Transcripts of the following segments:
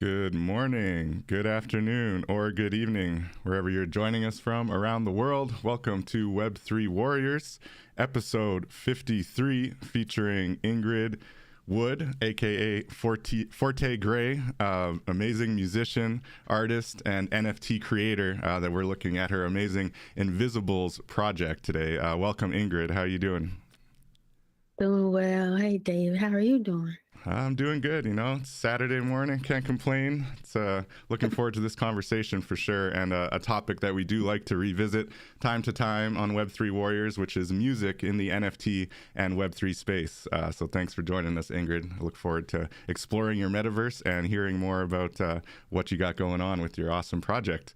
Good morning, good afternoon, or good evening, wherever you're joining us from around the world. Welcome to Web3 Warriors, episode 53, featuring Ingrid Woode, aka Forté Gray, amazing musician, artist, and NFT creator that we're looking at her amazing Invisibles project today. Welcome, Ingrid. How are you doing? Doing well. Hey, Dave. How are you doing? I'm doing good. It's Saturday morning. Can't complain. It's looking forward to this conversation for sure, and a topic that we do like to revisit time to time on Web3 Warriors, which is music in the NFT and Web3 space. So thanks for joining us, Ingrid. I look forward to exploring your metaverse and hearing more about what you got going on with your awesome project.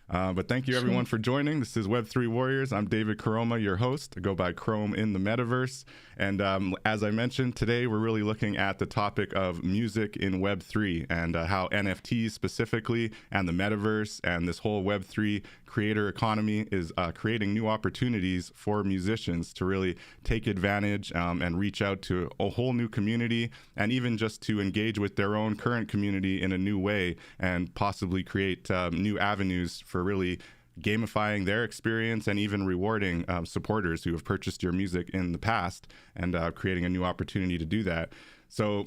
But thank you, everyone, for joining. This is Web3 Warriors. I'm David Karoma, your host. I go by Chrome in the metaverse. And as I mentioned, today we're really looking at the topic of music in Web3 and how NFTs specifically and the metaverse and this whole Web3 creator economy is creating new opportunities for musicians to really take advantage and reach out to a whole new community, and even just to engage with their own current community in a new way and possibly create new avenues for really gamifying their experience and even rewarding supporters who have purchased your music in the past, and creating a new opportunity to do that. So,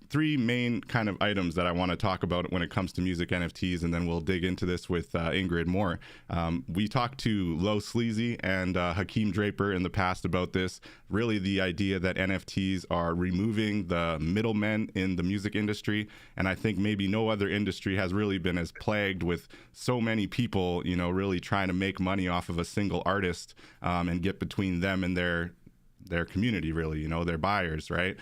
three main kind of items that I want to talk about when it comes to music NFTs, and then we'll dig into this with Ingrid more. We talked to Low Sleazy and Hakeem Draper in the past about this, really the idea that NFTs are removing the middlemen in the music industry, and I think maybe no other industry has really been as plagued with so many people, really trying to make money off of a single artist and get between them and their community, really, their buyers, right?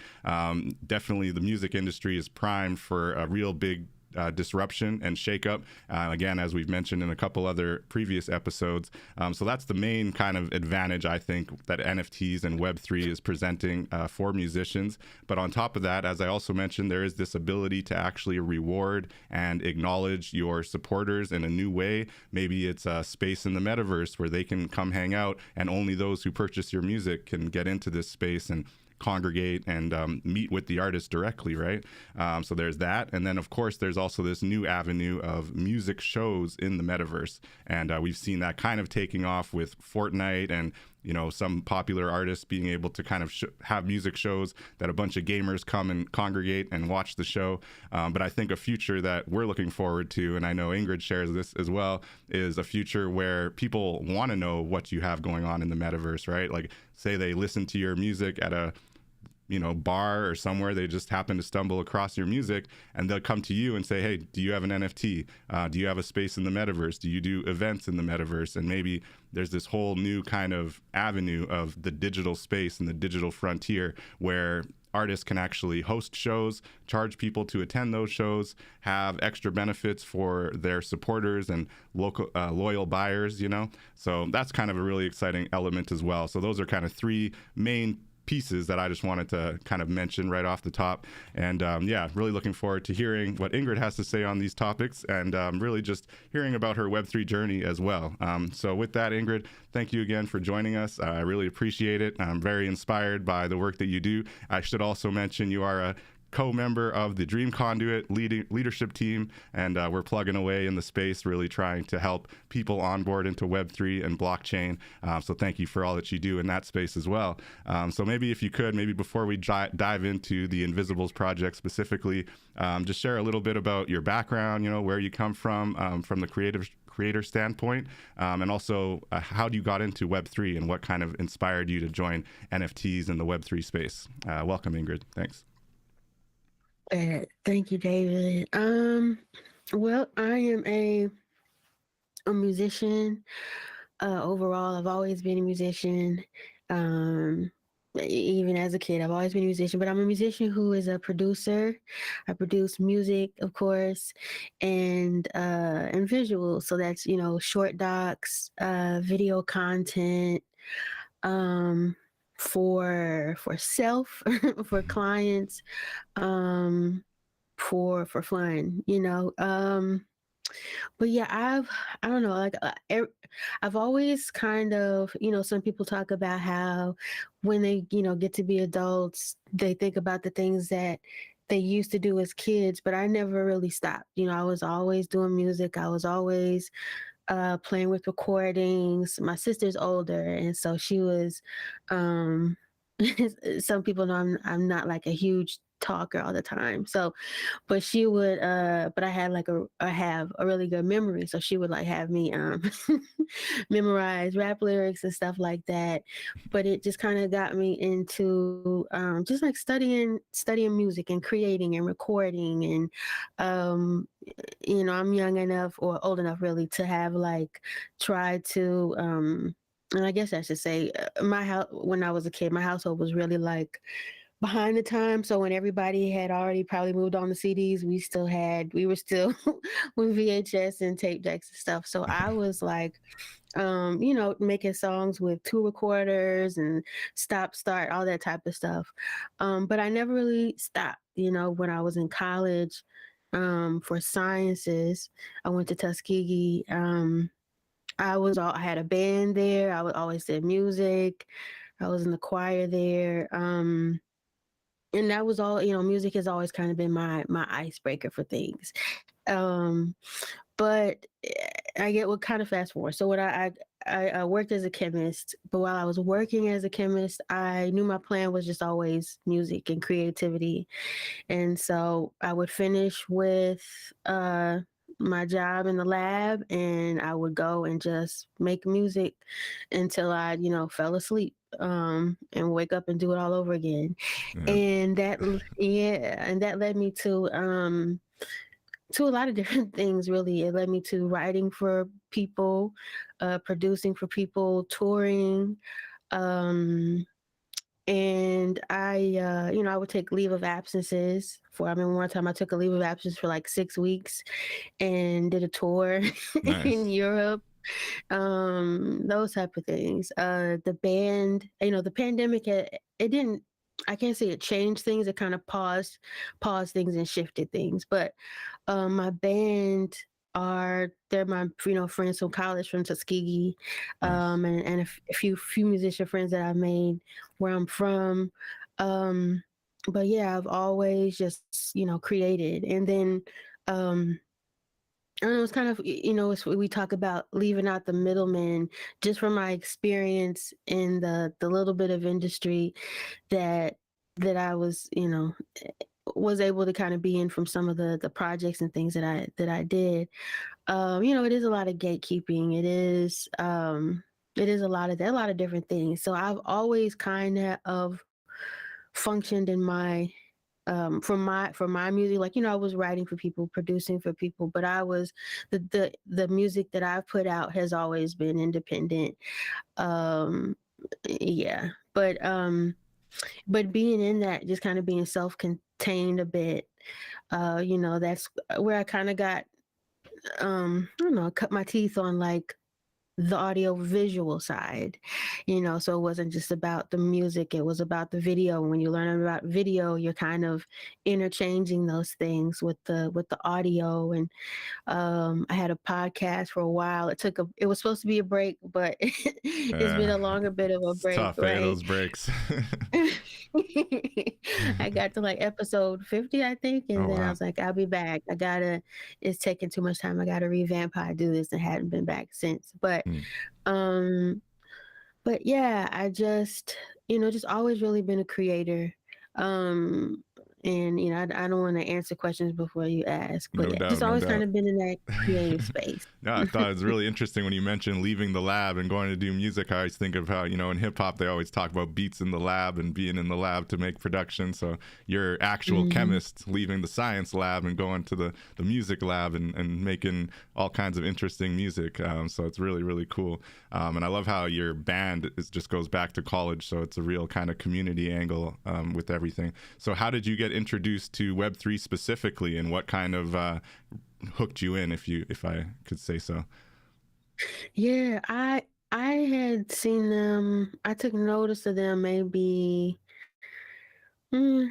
Definitely the music industry is primed for a real big disruption and shakeup, again, as we've mentioned in a couple other previous episodes. So that's the main kind of advantage, I think, that NFTs and Web3 is presenting for musicians. But on top of that, as I also mentioned, there is this ability to actually reward and acknowledge your supporters in a new way. Maybe it's a space in the metaverse where they can come hang out, and only those who purchase your music can get into this space and congregate and meet with the artist directly, right? So there's that. And then, of course, there's also this new avenue of music shows in the metaverse. And we've seen that kind of taking off with Fortnite and some popular artists being able to kind of have music shows that a bunch of gamers come and congregate and watch the show. But I think a future that we're looking forward to, and I know Ingrid shares this as well, is a future where people want to know what you have going on in the metaverse, right? Like, say they listen to your music at a bar or somewhere, they just happen to stumble across your music, and they'll come to you and say, hey, do you have an NFT? Do you have a space in the metaverse? Do you do events in the metaverse? And maybe there's this whole new kind of avenue of the digital space and the digital frontier where artists can actually host shows, charge people to attend those shows, have extra benefits for their supporters and local loyal buyers, So that's kind of a really exciting element as well. So those are kind of three main pieces that I just wanted to kind of mention right off the top. And really looking forward to hearing what Ingrid has to say on these topics, and really just hearing about her Web3 journey as well. So with that, Ingrid, thank you again for joining us. I really appreciate it. I'm very inspired by the work that you do. I should also mention you are a co-member of the Dream Conduit leadership team, and we're plugging away in the space, really trying to help people onboard into Web3 and blockchain. So thank you for all that you do in that space as well. So maybe if you could, maybe before we dive into the Invisibles project specifically, just share a little bit about your background, where you come from the creator standpoint, and also how you got into Web3 and what kind of inspired you to join NFTs in the Web3 space. Welcome, Ingrid. Thanks. Thank you, David. Well, I am a musician. Overall, I've always been a musician. Even as a kid, I've always been a musician, but I'm a musician who is a producer. I produce music, of course, and visuals. So that's, short docs, video content, for self, for clients, for fun, but yeah, I don't know, like I've always kind of, some people talk about how when they, get to be adults, they think about the things that they used to do as kids, but I never really stopped. I was always doing music. I was always playing with recordings. My sister's older, and so she was. Um, some people know I'm not like a huge talker all the time. So, but she would. But I have a really good memory, so she would like have me memorize rap lyrics and stuff like that. But it just kind of got me into just like studying music and creating and recording and I'm young enough or old enough really to have like tried to and I guess I should say my house when I was a kid, my household was really like behind the time. So when everybody had already probably moved on to CDs, we were still with VHS and tape decks and stuff. So I was like, making songs with two recorders and stop, start, all that type of stuff. But I never really stopped, when I was in college. For sciences, I went to Tuskegee. I had a band there. I always did music. I was in the choir there. And that was all, music has always kind of been my icebreaker for things. Um, but I get what kind of fast forward. So I worked as a chemist, but while I was working as a chemist, I knew my plan was just always music and creativity. And so I would finish with my job in the lab and I would go and just make music until I, fell asleep and wake up and do it all over again. Yeah. And that led me to a lot of different things, really. It led me to writing for people, producing for people, touring. Um, and I would take leave of absences I remember one time I took a leave of absence for like 6 weeks and did a tour in Nice. Europe, those type of things. The band, the pandemic, it didn't, I can't say it changed things. It kind of paused things and shifted things. But my band they're my friends from college from Tuskegee, Nice. and a few musician friends that I've made where I'm from. Um, but yeah, I've always just created, and then um, I don't know, it's kind of we talk about leaving out the middleman. Just from my experience in the little bit of industry that I was able to kind of be in from some of the projects and things that I did. It is a lot of gatekeeping. It is a lot of different things. So I've always kind of functioned in my for my music, like I was writing for people, producing for people, but I was the music that I've put out has always been independent. um yeah but being in that, just kind of being self-contained a bit, that's where I kind of got I don't know, cut my teeth on like the audio visual side, so it wasn't just about the music, it was about the video. When you learn about video, you're kind of interchanging those things with the audio. And I had a podcast for a while. It was supposed to be a break, but it's been a longer bit of a It's break, tough, eh? right? Those breaks. I got to like episode 50, I think, Oh and then I wow. was like, I'll be back. It's taking too much time. I gotta revamp how I do this, and hadn't been back since. Hmm. Um, but yeah, I just always really been a creator. Um, and I don't want to answer questions before you ask, but No yeah, just doubt, no always kind doubt. of been in that creative space. No, I thought it was really interesting when you mentioned leaving the lab and going to do music. I always think of how, in hip hop, they always talk about beats in the lab and being in the lab to make production. So you're actual Hmm. chemist leaving the science lab and going to the music lab and making all kinds of interesting music. So it's really, really cool. And I love how your band just goes back to college. So it's a real kind of community angle with everything. So how did you get introduced to Web3 specifically, and what kind of hooked you in, if I could say so? Yeah, I had seen them. I took notice of them maybe. mm,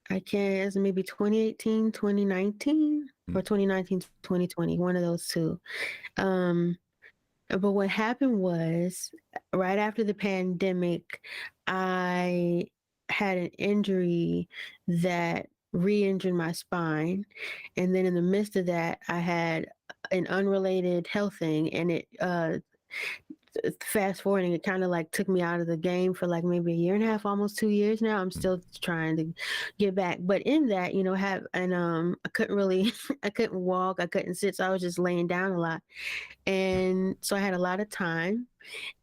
I can't. It's maybe 2018, 2019, Mm. or 2019, 2020, one of those two. Um, but what happened was, right after the pandemic, I had an injury that re-injured my spine, and then in the midst of that, I had an unrelated health thing, and it fast forwarding, it kind of like took me out of the game for like maybe a year and a half, almost 2 years now. I'm still trying to get back, but in that, I couldn't really, I couldn't walk, I couldn't sit, so I was just laying down a lot, and so I had a lot of time,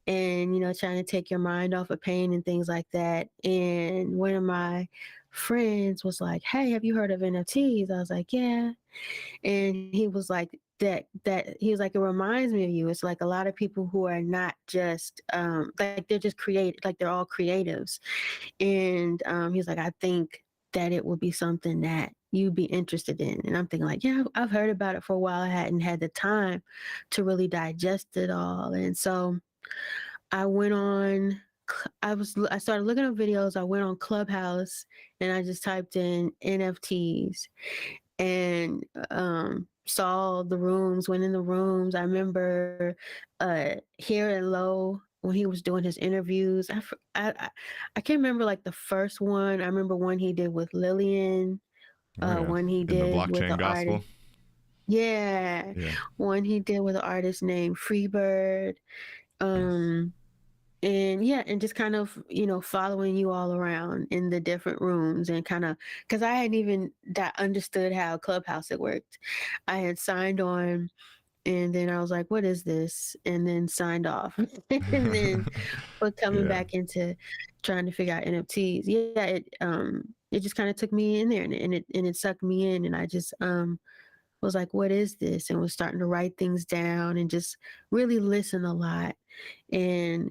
and trying to take your mind off of pain and things like that. And one of my friends was like, "Hey, have you heard of NFTs?" I was like, "Yeah." And he was like, that he was like, "It reminds me of you. It's like a lot of people who are not just like they're just create like they're all creatives." And he's like, "I think that it would be something that you'd be interested in." And I'm thinking like, yeah, I've heard about it for a while. I hadn't had the time to really digest it all. And so I went on I started looking up videos. I went on Clubhouse and I just typed in NFTs and saw the rooms, went in the rooms. I remember hearing Low when he was doing his interviews. I can't remember like the first one. I remember one he did with Lillian, Oh yeah, one he in the did with blockchain the artist. gospel. Yeah, Yeah, one he did with an artist named Freebird. nice. Um, and yeah, and just kind of following you all around in the different rooms, and kind of because I hadn't even understood how Clubhouse it worked. I had signed on, and then I was like, what is this? And then signed off. And then but coming Yeah. back into trying to figure out NFTs, yeah, it just kind of took me in there, and it sucked me in, and I just was like, what is this? And was starting to write things down and just really listen a lot. And,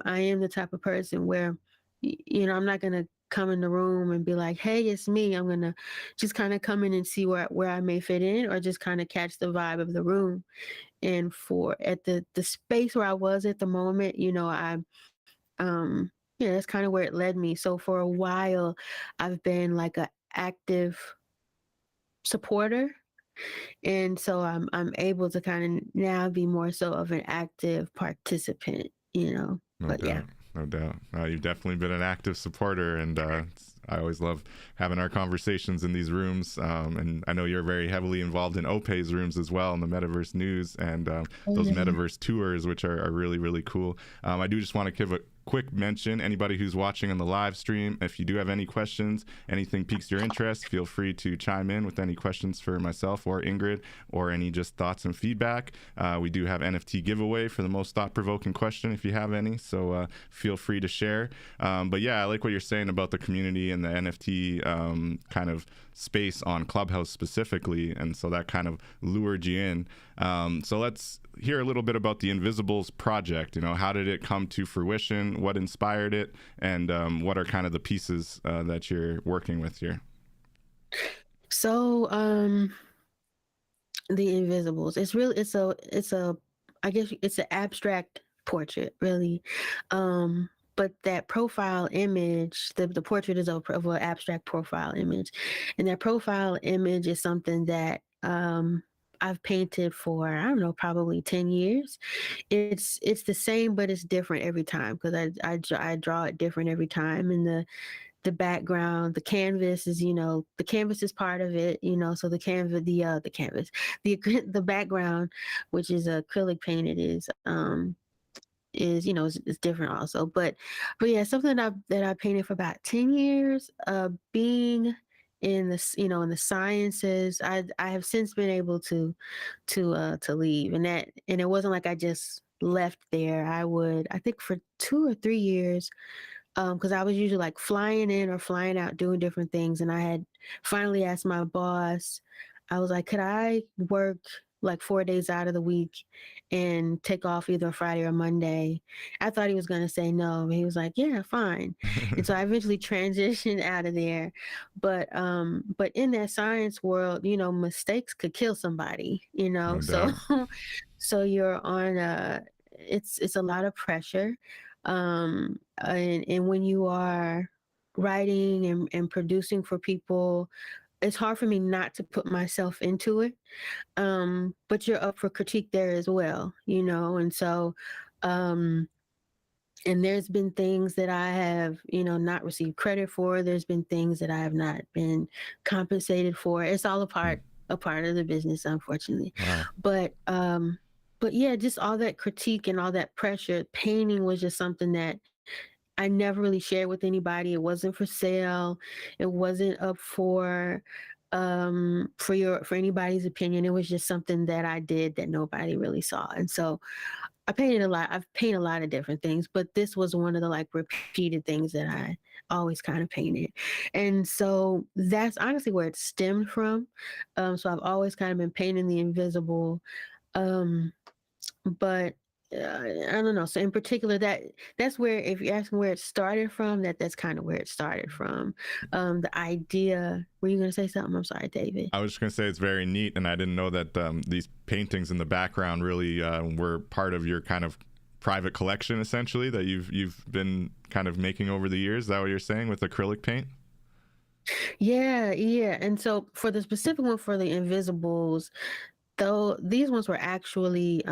I am the type of person where, I'm not going to come in the room and be like, hey, it's me. I'm going to just kind of come in and see where I may fit in, or just kind of catch the vibe of the room. And for at the space where I was at the moment, yeah, that's kind of where it led me. So for a while, I've been like a active supporter, and so I'm able to kind of now be more so of an active participant. No But yeah. doubt, no doubt. You've definitely been an active supporter, and I always love having our conversations in these rooms. And I know you're very heavily involved in Ope's rooms as well, in the Metaverse News and Oh, those yeah. Metaverse tours, which are really, really cool. I do just want to give a quick mention, anybody who's watching on the live stream, if you do have any questions, anything piques your interest, feel free to chime in with any questions for myself or Ingrid, or any just thoughts and feedback. We do have NFT giveaway for the most thought-provoking question if you have any, so feel free to share. But yeah, I like what you're saying about the community and the NFT kind of space on Clubhouse specifically, and so that kind of lured you in. So let's hear a little bit about the Invisibles project. How did it come to fruition? What inspired it? And what are kind of the pieces that you're working with here? So the Invisibles. It's a I guess it's an abstract portrait, really. But that profile image, the portrait is of an abstract profile image, and that profile image is something that I've painted for, I don't know, probably 10 years. It's the same, but it's different every time, because I draw it different every time. And the background, the canvas is, the canvas is part of it, so the canvas, the background, which is acrylic painted, is different also. But yeah, something that I painted for about 10 years, being in the sciences. I have since been able to leave, and it wasn't like I just left there. I think for 2 or 3 years, because I was usually like flying in or flying out doing different things. And I had finally asked my boss, I was like, could I work like 4 days out of the week and take off either Friday or Monday? I thought he was going to say no. He was like, yeah, fine. And so I eventually transitioned out of there. But in that science world, mistakes could kill somebody. No So, doubt. so you're on it's a lot of pressure. And when you are writing and producing for people, it's hard for me not to put myself into it. But you're up for critique there as well. And so um And there's been things that I have, not received credit for. There's been things that I have not been compensated for. It's all a part of the business, unfortunately. Wow. But yeah, just all that critique and all that pressure. Painting was just something that I never really shared with anybody. It wasn't for sale. It wasn't up for anybody's opinion. It was just something that I did that nobody really saw. And so I painted a lot. I've painted a lot of different things, but this was one of the like repeated things that I always kind of painted. And so that's honestly where it stemmed from. So I've always kind of been painting the invisible. Um, but I don't know. So in particular, that's where, if you're asking where it started from, that's kind of where it started from. The idea. Were you going to say something? I'm sorry, David. I was just going to say it's very neat, and I didn't know that these paintings in the background really were part of your kind of private collection, essentially, that you've been kind of making over the years. Is that what you're saying with acrylic paint? Yeah, yeah. And so for the specific one for the Invisibles, though, these ones were actually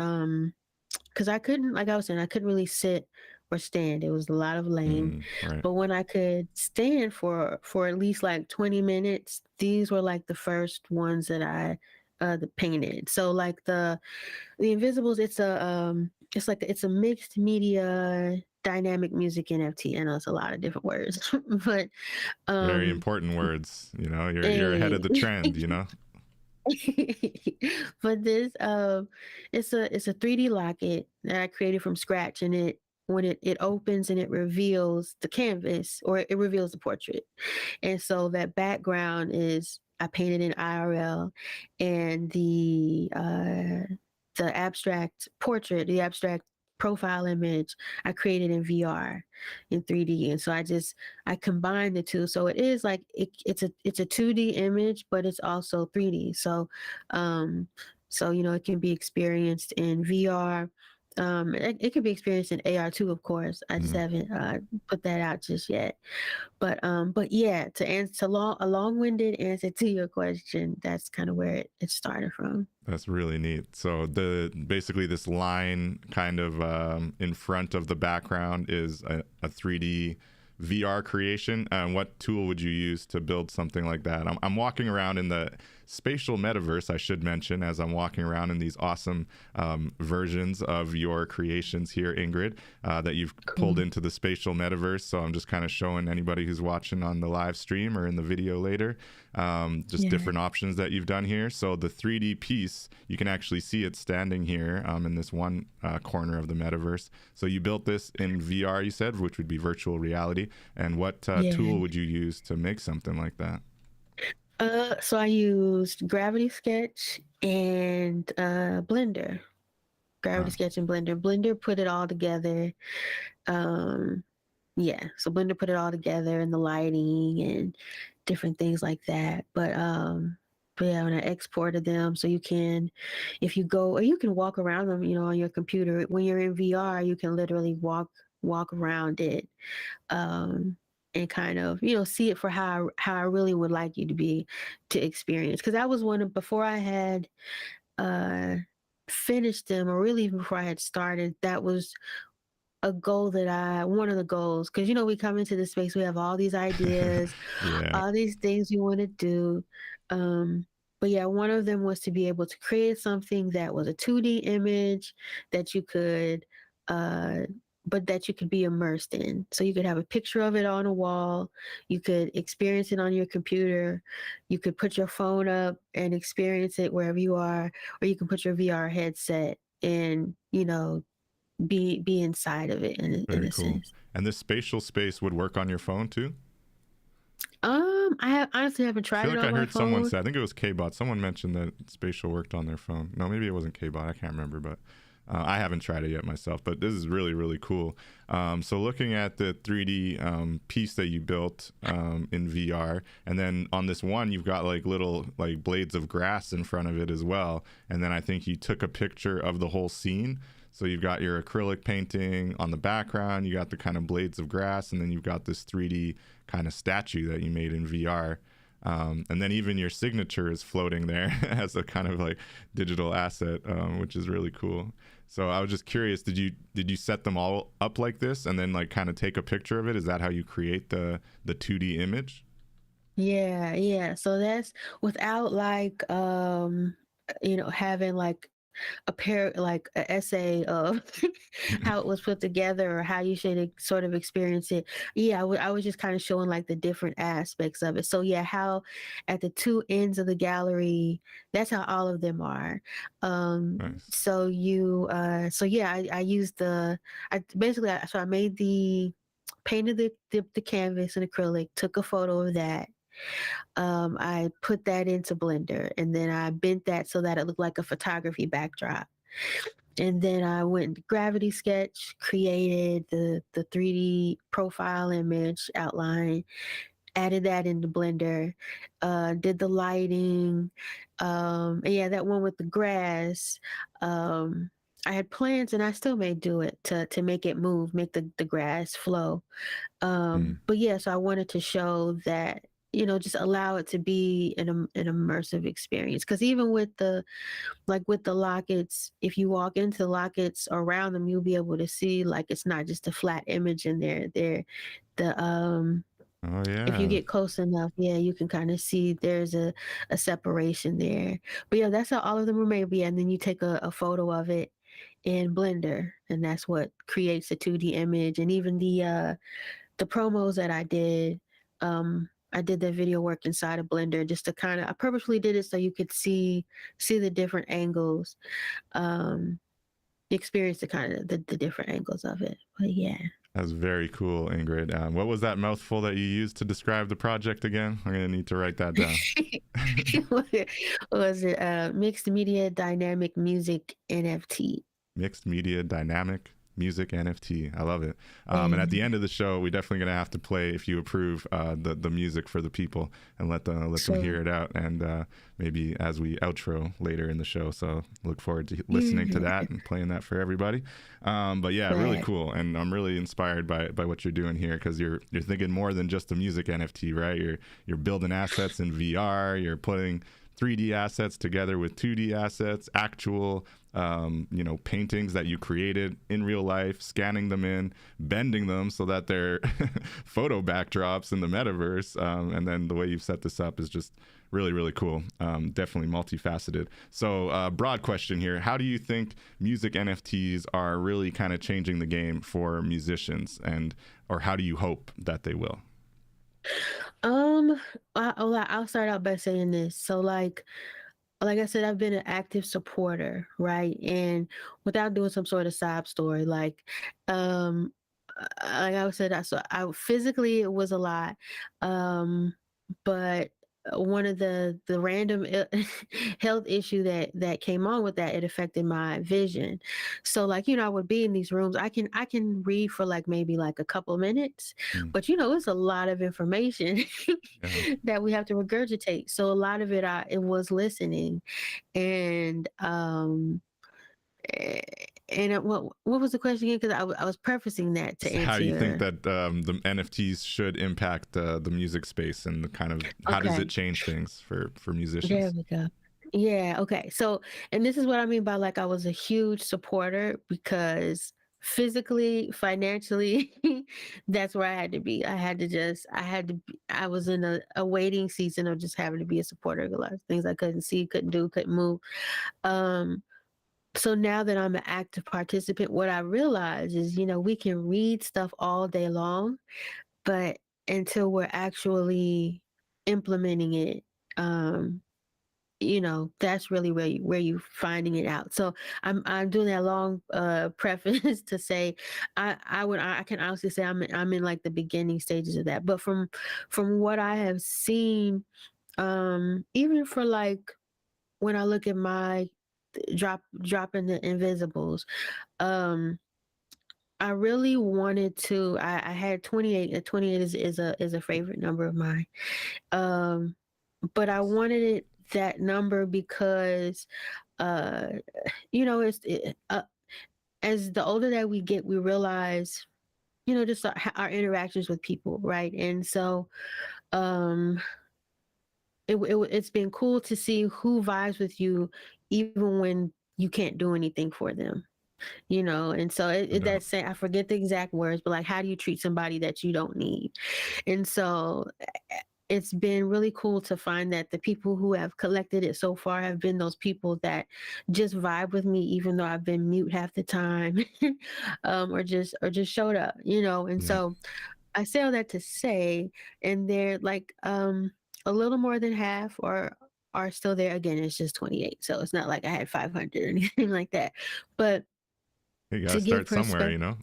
because I couldn't, like I was saying, I couldn't really sit or stand. It was a lot of laying. Right. But when I could stand for at least like 20 minutes, these were like the first ones that I painted. So like the Invisibles, it's a mixed media dynamic music NFT. I know it's a lot of different words, but Very um important words. You're ahead of the trend. but this it's a 3D locket that I created from scratch, and it opens and it reveals the canvas, or it reveals the portrait. And so that background is I painted in IRL, and the abstract portrait, the abstract profile image, I created in VR in 3D. And so I combined the two. So it is like it's a 2D image, but it's also 3D. So it can be experienced in VR. It can be experienced in AR too, of course. I just haven't put that out just yet. But yeah, to answer a long-winded answer to your question, that's kind of where it started from. That's really neat. So basically this line kind of in front of the background is a 3D VR creation. What tool would you use to build something like that? I'm walking around in the spatial metaverse, I should mention, as I'm walking around in these awesome versions of your creations here, Ingrid, that you've pulled into the spatial metaverse. So I'm just kind of showing anybody who's watching on the live stream or in the video later, different options that you've done here. So the 3D piece, you can actually see it standing here in this one corner of the metaverse. So you built this in VR, you said, which would be virtual reality. And what tool would you use to make something like that? So I used Gravity Sketch and Blender. Gravity Sketch and Blender. Blender put it all together. So Blender put it all together, and the lighting and different things like that. But yeah, when I exported them, so you can, if you go, or you can walk around them, on your computer. When you're in VR, you can literally walk around it. And kind of, see it for how I really would like you to experience. Because that was before I had finished them, or really even before I had started, that was one of the goals. Because, we come into this space, we have all these ideas, all these things we want to do. But yeah, one of them was to be able to create something that was a 2D image that you could but that you could be immersed in. So you could have a picture of it on a wall. You could experience it on your computer. You could put your phone up and experience it wherever you are, or you can put your VR headset and, be inside of it in a sense. And this spatial space would work on your phone too? I honestly haven't tried it on my phone. I heard someone say, I think it was K-Bot. Someone mentioned that spatial worked on their phone. No, maybe it wasn't K-Bot. I can't remember, but I haven't tried it yet myself, but this is really, really cool. So looking at the 3D piece that you built in VR, and then on this one, you've got like little like blades of grass in front of it as well. And then I think you took a picture of the whole scene. So you've got your acrylic painting on the background, you got the kind of blades of grass, and then you've got this 3D kind of statue that you made in VR. And then even your signature is floating there as a kind of like digital asset, which is really cool. So I was just curious, did you set them all up like this and then like kind of take a picture of it? Is that how you create the 2D image? Yeah. So that's without like having like a pair like an essay of how it was put together or how you should sort of experience it. Yeah, I was just kind of showing like the different aspects of it. So yeah, how at the two ends of the gallery, that's how all of them are. Nice. So so yeah, I used so I made painted the canvas in acrylic, took a photo of that. I put that into Blender and then I bent that so that it looked like a photography backdrop. And then I went gravity sketch, created the 3D profile image outline, added that into Blender, did the lighting. And yeah, that one with the grass. I had plans and I still may do it to make it move, make the grass flow. Mm. But yeah, so I wanted to show that, just allow it to be an immersive experience. Because even with with the lockets, if you walk into the lockets around them, you'll be able to see like it's not just a flat image in there. The Oh if you yeah. get close enough, yeah, you can kind of see there's a separation there. But yeah, that's how all of them were made. Yeah, and then you take a photo of it in Blender, and that's what creates a 2D image. And even the promos that I did the video work inside of Blender just to I purposely did it so you could see the different angles, um, experience the different angles of it. But yeah. That's very cool, Ingrid. What was that mouthful that you used to describe the project again? I'm gonna need to write that down. What was it mixed media dynamic music NFT? Mixed media dynamic music NFT. I love it. And at the And end of the show, we're definitely gonna have to play, if you approve, the music for the people and let them so hear it out. And maybe as we outro later in the show. So look forward to listening to yeah, that and playing that for everybody. But yeah, really right. cool. And I'm really inspired by what you're doing here, because you're thinking more than just a music NFT, right? You're building assets in VR. You're putting 3D assets together with 2D assets, actual paintings that you created in real life, scanning them in, bending them so that they're photo backdrops in the metaverse. And then the way you've set this up is just really, really cool. Definitely multifaceted. So broad question here. How do you think music NFTs are really kind of changing the game for musicians, or how do you hope that they will? Um, I'll start out by saying this. So like I said, I've been an active supporter, right? And without doing some sort of sob story, um, like I said, I physically it was a lot, um, but one of the random health issue that came on with that, it affected my vision. So I would be in these rooms. I can read for like maybe like a couple of minutes, Mm, but it's a lot of information yeah. that we have to regurgitate. So a lot of it was listening, and eh, what was the question again? Because I was prefacing that to How answer you think your. that the NFTs should impact the music space, and the kind of how does it Okay, change things for there musicians? we go. Yeah, okay. So, and this is what I mean by like I was a huge supporter because physically, financially, that's where I had to be. I was in a waiting season of just having to be a supporter of a lot of things I couldn't see, couldn't do, couldn't move. Um, so now that I'm an active participant, what I realize is, we can read stuff all day long, but until we're actually implementing it, um, that's really where you finding it out. So I'm doing that long preface to say I can honestly say I'm in like the beginning stages of that. But from what I have seen, even for like when I look at my dropping the invisibles, um I really wanted to. I had 28. 28 is a favorite number of mine. Um, but I Nice. wanted that number because, uh, as the older that we get, we realize, just our interactions with people, right? And so, um, it's been cool to see who vibes with you even when you can't do anything for them, you know. And so No. that's saying, I forget the exact words, but like, how do you treat somebody that you don't need? And so it's been really cool to find that the people who have collected it so far have been those people that just vibe with me, even though I've been mute half the time, or just showed up, you know. And Yeah. so I say all that to say, and they're like a little more than half are still there. Again, it's just 28, so it's not like I had 500 or anything like that. But You gotta to give start somewhere, perspective, you know.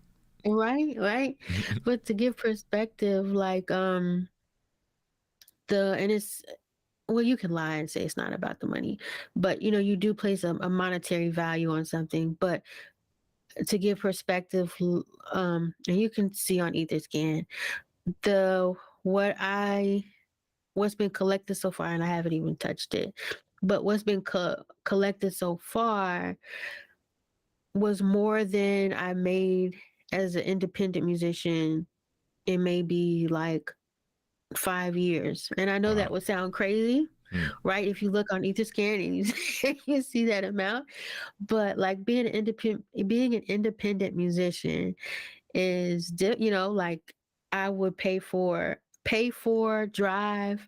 right, right. But to give perspective, like and it's, well, you can lie and say it's not about the money, but you know, you do place a monetary value on something. But to give perspective, and you can see on Etherscan the what I what's been collected so far, and I haven't even touched it, but what's been collected so far was more than I made as an independent musician in maybe like 5 years. And I know that Wow. would sound crazy, Hmm. right? If you look on Etherscan and you see that amount, but like being an independent musician is, you know, like I would pay for drive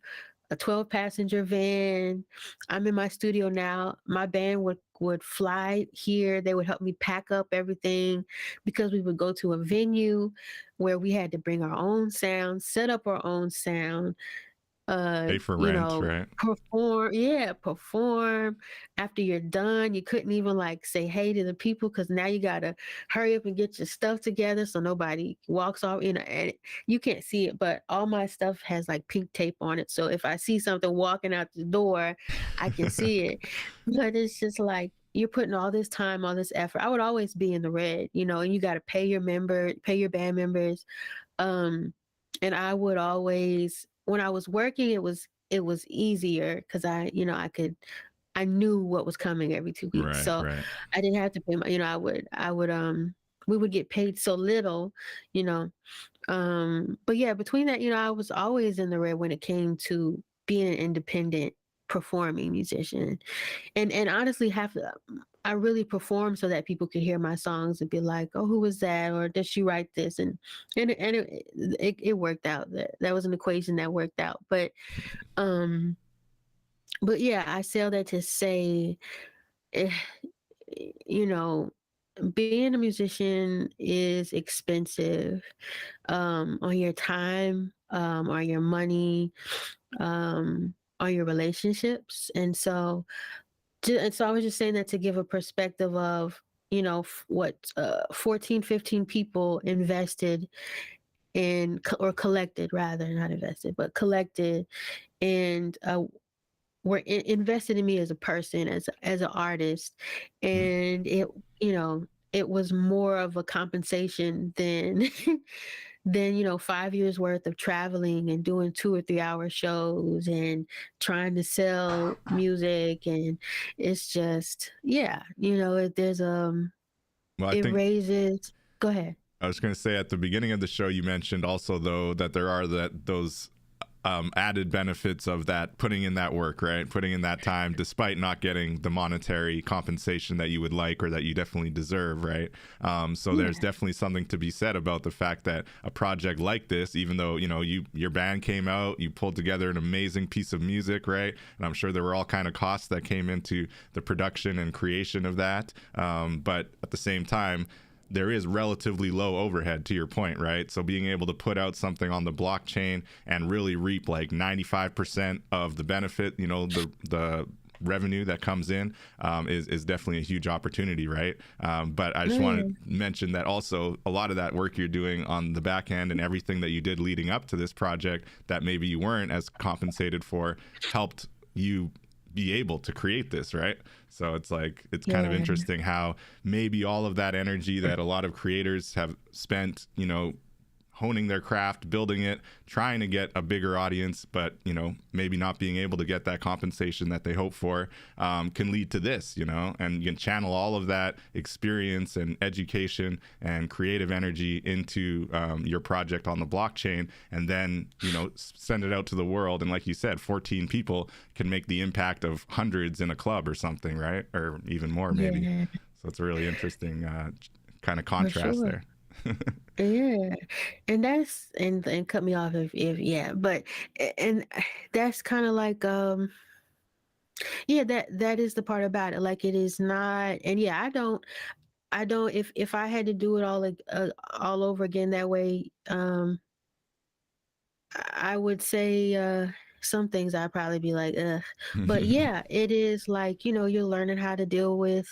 a 12 passenger van. I'm in my studio now. My band would fly here. They would help me pack up everything because we would go to a venue where we had to bring our own sound, set up our own sound, Pay for you rent, know, right? perform. After you're done, you couldn't even like say hey to the people because now you gotta hurry up and get your stuff together so nobody walks off, you know. And you can't see it, but all my stuff has like pink tape on it, so if I see something walking out the door, I can see it. But it's just like you're putting all this time, all this effort. I would always be in the red, you know, and you got to pay your band members. And I would always, when I was working, it was easier because I knew what was coming every 2 weeks. Right, So right. I didn't have to pay my, we would get paid so little, you know. But yeah, between that, I was always in the red when it came to being an independent performing musician. And honestly, I really performed so that people could hear my songs and be like, "Oh, who was that?" Or "Did she write this?" And it worked out. That was an equation that worked out. Um, but yeah, I say all that to say, eh, you know, being a musician is expensive, on your time, on your money, on your relationships, and so I was just saying that to give a perspective of, what 14, 15 people invested or collected, rather, not invested, but collected, and were invested in me as a person, as an artist. Hmm. And it was more of a compensation than than 5 years worth of traveling and doing 2 or 3 hour shows and trying to sell music. And it's just, yeah, Well, I it think raises. Go ahead. I was going to say at the beginning of the show, you mentioned also though that there are those added benefits of that, putting in that work, right? Putting in that time, despite not getting the monetary compensation that you would like or that you definitely deserve, right? So there's Yeah. definitely something to be said about the fact that a project like this, even though your band came out, you pulled together an amazing piece of music, right? And I'm sure there were all kind of costs that came into the production and creation of that, but at the same time, there is relatively low overhead, to your point, right? So being able to put out something on the blockchain and really reap like 95% of the benefit, the revenue that comes in, is definitely a huge opportunity, right? But I just want to mention that also a lot of that work you're doing on the back end and everything that you did leading up to this project that maybe you weren't as compensated for helped you be able to create this, right? So it's kind of Yeah. interesting how maybe all of that energy that a lot of creators have spent, honing their craft, building it, trying to get a bigger audience, but, you know, maybe not being able to get that compensation that they hope for, can lead to this, you know, and you can channel all of that experience and education and creative energy into your project on the blockchain, and then, you know, send it out to the world. And like you said, 14 people can make the impact of hundreds in a club or something, right? Or even more, maybe. Yeah, So it's a really interesting kind of for contrast sure. there. Yeah, and that's and cut me off if yeah, but and that's kind of like yeah, that is the part about it. Like it is not, and yeah, I don't if I had to do it all over again that way, I would say some things I'd probably be like, ugh. But yeah, it is like, you know, you're learning how to deal with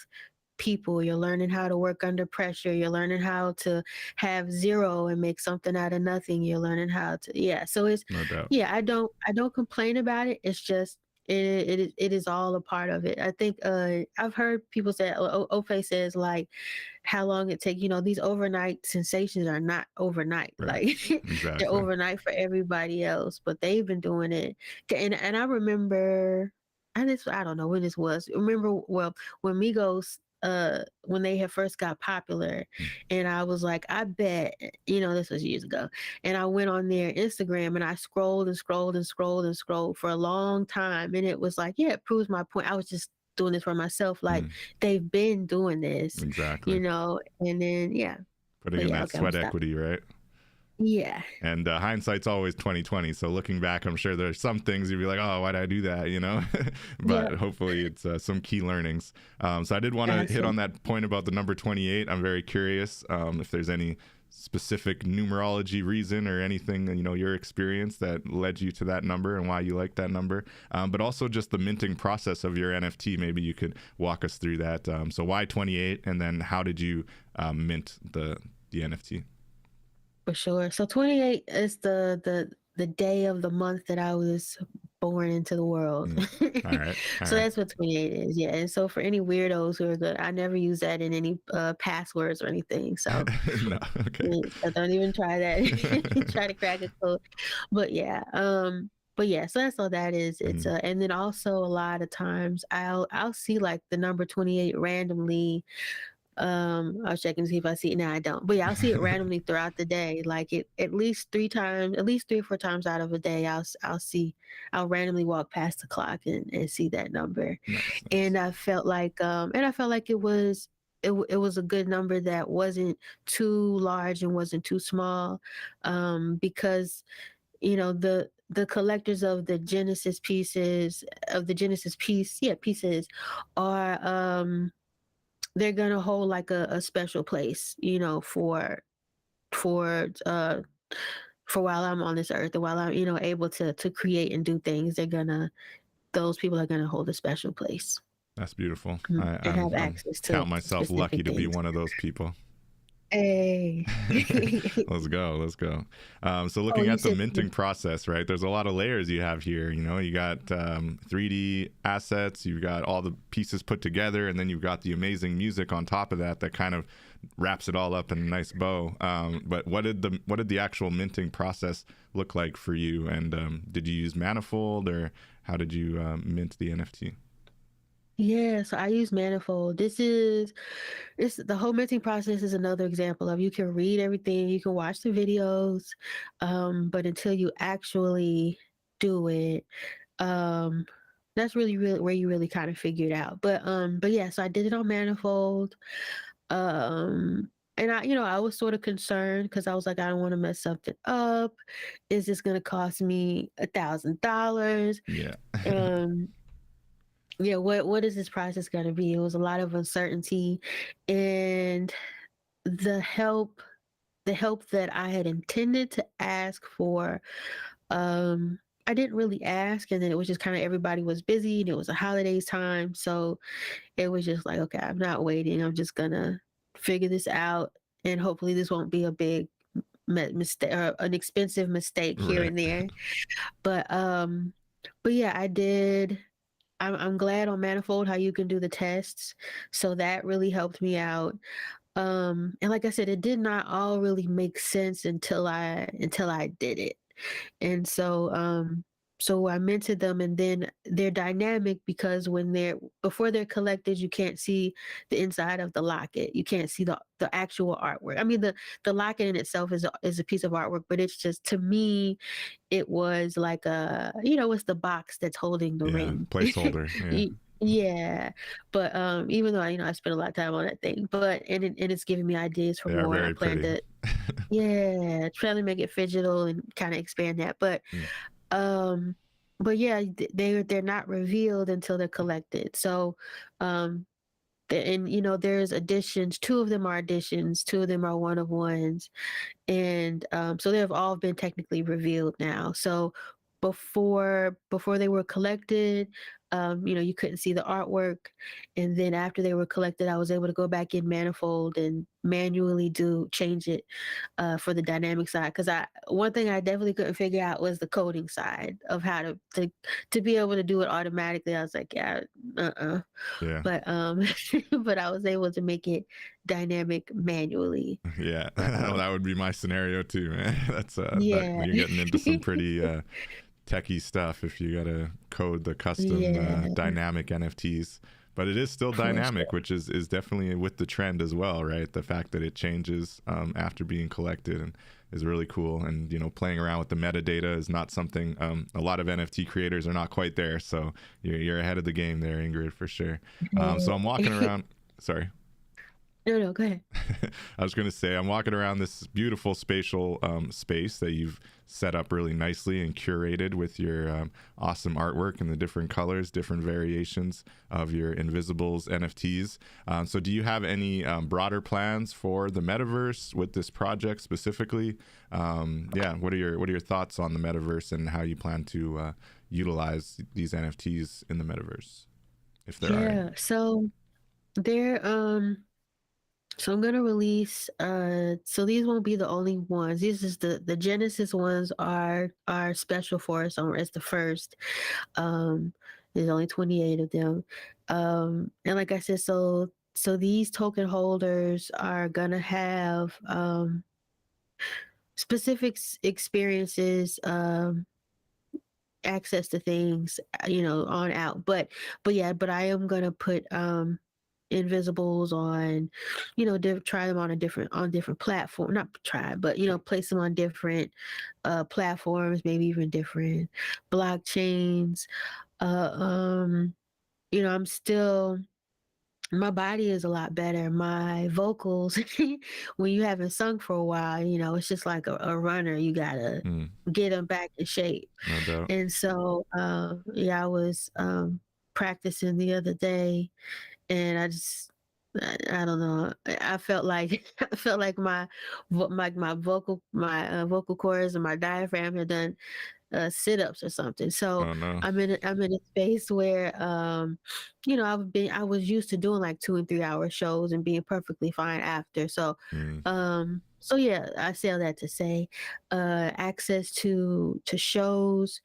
people, you're learning how to work under pressure, you're learning how to have zero and make something out of nothing, you're learning how to, yeah. So it's, No doubt. yeah, I don't complain about it. It's just it is all a part of it. I think I've heard people say Ofe says like how long it take, you know, these overnight sensations are not overnight. Right. Like they're Exactly. overnight for everybody else, but they've been doing it. And I remember, and this, I don't know when this was. Remember, well, when Migos when they had first got popular, and I was like, I bet, you know, this was years ago, and I went on their Instagram and I scrolled and scrolled and scrolled and scrolled for a long time, and it was like, yeah, it proves my point. I was just doing this for myself, like they've been doing this, Exactly. you know, and then yeah, Putting but in yeah, that okay, I'm sweat stop. equity, right? Yeah, And hindsight's always 2020. So looking back, I'm sure there's some things you'd be like, oh, why did I do that? You know, yeah, but hopefully it's some key learnings. So I did want to hit on absolutely. that point about the number 28. I'm very curious if there's any specific numerology reason or anything, you know, your experience that led you to that number and why you like that number. But also just the minting process of your NFT. Maybe you could walk us through that. So why 28? And then how did you mint the NFT? For sure. So 28 is the day of the month that I was born into the world. All right. All So right. that's what 28 is. Yeah. And so for any weirdos who are good, I never use that in any passwords or anything. So No. Okay. so don't even try that. Try to crack a code. But yeah. But yeah, so that's all that is. It's Mhm. and then also a lot of times I'll see like the number 28 randomly. I was checking to see if I see it now. I don't, but yeah, I'll see it randomly throughout the day. Like it at least 3 times, at least 3 or 4 times out of a day. I'll randomly walk past the clock and see that number. Nice. Nice. And I felt like it was a good number that wasn't too large and wasn't too small, because you know the collectors of the Genesis pieces pieces are they're gonna hold like a special place, you know, for uh for while I'm on this earth and while I'm, you know, able to create and do things. Those people are gonna hold a special place, That's beautiful. and have I'm access to count myself lucky specific to be things. one of those people. Hey. Let's go. Let's go. So Oh, looking you at the said minting process, right? There's a lot of layers you have here. You know, you got 3D assets, you've got all the pieces put together, and then you've got the amazing music on top of that that kind of wraps it all up in a nice bow. But what did the actual minting process look like for you? And did you use Manifold, or how did you mint the NFT? yeah, so I use Manifold. This the whole minting process is another example of, you can read everything, you can watch the videos, but until you actually do it, um, that's really where you really kind of figure it out. But yeah, so I did it on Manifold. And I was sort of concerned because I was like, I don't want to mess something up. Is this gonna cost me $1,000? Yeah. Um, yeah, what is this process gonna be? It was a lot of uncertainty, and the help the help that I had intended to ask for, um, I didn't really ask, and then it was just kind of everybody was busy and it was a holidays time, so it was just like, okay, I'm not waiting. I'm just gonna figure this out, and hopefully this won't be a big mistake or an expensive mistake here Right. and there. But but yeah, I did. I'm glad on Manifold how you can do the tests, so that really helped me out. And like I said, it did not all really make sense until I did it. And so I minted them, and then they're dynamic because before they're collected, you can't see the inside of the locket. You can't see the actual artwork. I mean, the locket in itself is a piece of artwork, but it's just, to me, it was like it's the box that's holding the Yeah, ring. placeholder. Yeah. Yeah, but even though I spent a lot of time on that thing, but it's giving me ideas for They are more, and I very plan pretty. to, yeah, try to make it digital and kind of expand that. Mm. Um, but yeah, they're not revealed until they're collected. So, um, and there's additions. Two of them are additions. Two of them are one of ones, and so they have all been technically revealed now. So before they were collected, you couldn't see the artwork, and then after they were collected, I was able to go back in Manifold and manually change it for the dynamic side. Because I one thing I definitely couldn't figure out was the coding side of how to be able to do it automatically. I was like, yeah, Yeah. but but I was able to make it dynamic manually. Yeah. But Well, that would be my scenario too, man. That's that yeah. you're getting into some pretty techie stuff if you gotta code the custom Yeah, dynamic NFTs. But it is still for sure. dynamic, which is definitely with the trend as well, right? The fact that it changes after being collected and is really cool. And playing around with the metadata is not something a lot of NFT creators are not quite there. So you're ahead of the game there, Ingrid, for sure. So I'm walking around. Sorry. No, no, go ahead. I was going to say, I'm walking around this beautiful spatial space that you've set up really nicely and curated with your awesome artwork and the different colors, different variations of your Invisibles NFTs. So do you have any broader plans for the metaverse with this project specifically? Yeah, what are your thoughts on the metaverse and how you plan to utilize these NFTs in the metaverse, if there are any? Yeah, so there so I'm gonna release so these won't be the only ones. These is the Genesis ones are special for us. It's the first. Um there's only 28 of them. And like I said, so these token holders are gonna have specific experiences, access to things, on out. But yeah, but I am gonna put invisibles on, try them on different platform, not try, but place them on different platforms, maybe even different blockchains. Uh, um, I'm still, my body is a lot better. My vocals, when you haven't sung for a while, it's just like a runner. You gotta Mm, get them back in shape. no doubt. And so, yeah, I was practicing the other day, and I don't know. I felt like I felt like my vocal cords and my diaphragm had done sit-ups or something. So Oh no. I'm in a space where I was used to doing like 2 and 3 hour shows and being perfectly fine after. Mm. So yeah, I say all that to say access to shows,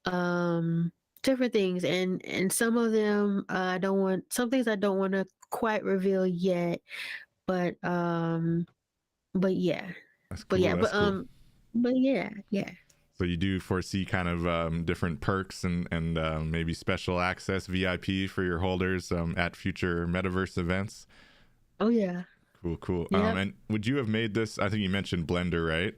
um different things, and some of them I don't want, some things I don't want to quite reveal yet, but yeah, That's but cool. yeah, That's cool. but yeah, yeah. So you do foresee kind of different perks and maybe special access VIP for your holders at future metaverse events. Oh yeah. Cool, cool. Yep. And would you have made this? I think you mentioned Blender, right?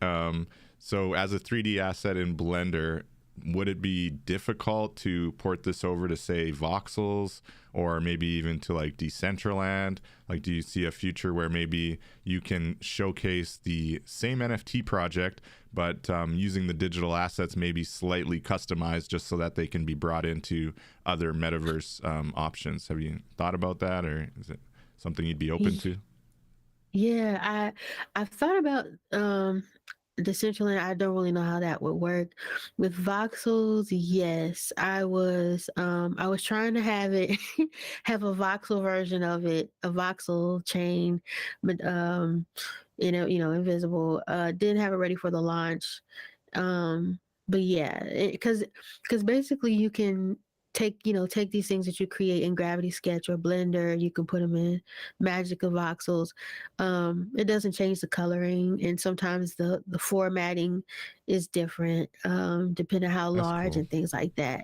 So as a 3D asset in Blender, would it be difficult to port this over to say voxels or maybe even to like Decentraland? Like, do you see a future where maybe you can showcase the same NFT project, but using the digital assets maybe slightly customized just so that they can be brought into other metaverse options? Have you thought about that, or is it something you'd be open Y- to? Yeah, I've thought about Decentraland. I don't really know how that would work. With voxels, yes. I was trying to have it have a voxel version of it, a voxel chain, but invisible. Didn't have it ready for the launch. Um but yeah, because basically you can. take these things that you create in Gravity Sketch or Blender. You can put them in Magic of Voxels. It doesn't change the coloring, and sometimes the formatting is different, depending on how That's large cool. and things like that.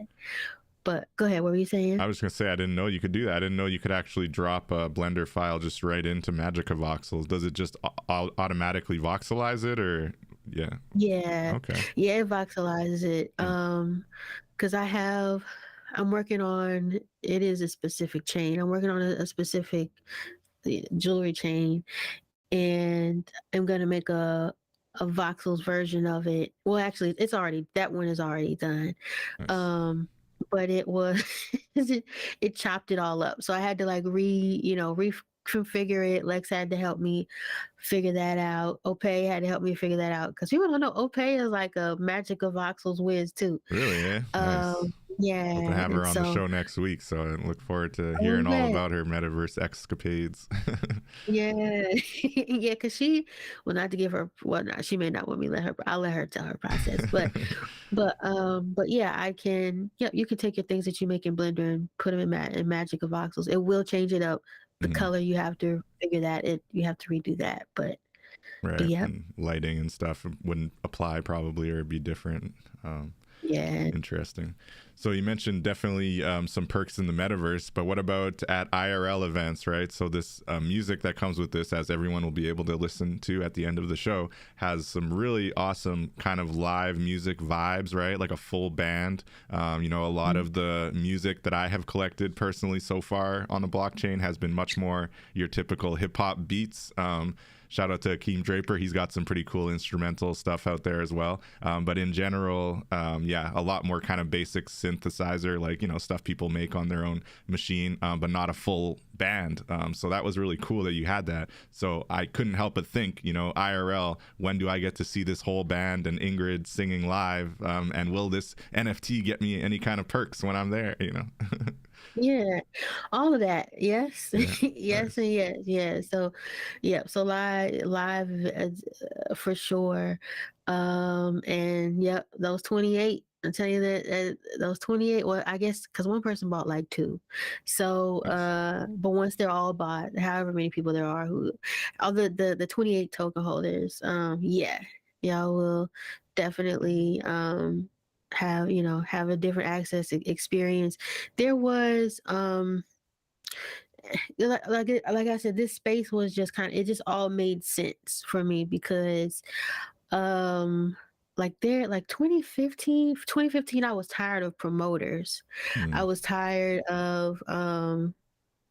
But go ahead, what were you saying? I was gonna say I didn't know you could do that. I didn't know you could actually drop a Blender file just right into Magic of Voxels. Does it just automatically voxelize it, or yeah? Yeah, Okay. yeah, it voxelizes it. Because I'm working on, it is a specific chain. I'm working on a specific jewelry chain, and I'm gonna make a voxels version of it. Well, actually, that one is already done. Nice. But it was it chopped it all up. So I had to like reconfigure it. Lex had to help me figure that out. Ope had to help me figure that out because people don't know Ope is like a Magic of Voxels whiz too. Really? Yeah. Nice. Yeah, Hope to have her and on the so show next week. So I look forward to oh hearing all man, about her metaverse escapades. yeah, yeah, because well, not to give her, well, not, she may not want me to I'll let her tell her process, but yeah, you can take your things that you make in Blender and put them in Magic of Voxels. It will change it up. The Mhm. color, you have to figure you have to redo that, but Right. yeah, And lighting and stuff wouldn't apply probably, or be different. yeah. Interesting. So you mentioned definitely some perks in the metaverse, but what about at IRL events, right? So this music that comes with this, as everyone will be able to listen to at the end of the show, has some really awesome kind of live music vibes, right? Like a full band. A lot of the music that I have collected personally so far on the blockchain has been much more your typical hip hop beats. Shout out to Akeem Draper. He's got some pretty cool instrumental stuff out there as well. But in general, a lot more kind of basic synthesizer, like, stuff people make on their own machine, but not a full band. So that was really cool that you had that. So I couldn't help but think, IRL, when do I get to see this whole band and Ingrid singing live? And will this NFT get me any kind of perks when I'm there, Yeah, all of that. Yes, Yeah, yes, nice. and yes, yeah. So, yeah. So live, for sure. And yep, those 28. I'm telling you that those 28. Well, I guess because one person bought like two. So, Nice. but once they're all bought, however many people there are all the 28 token holders. Yeah, y'all will definitely have a different access experience. There was like I said, this space was just it just all made sense for me because um like 2015 I was tired of promoters. I Hmm. was tired of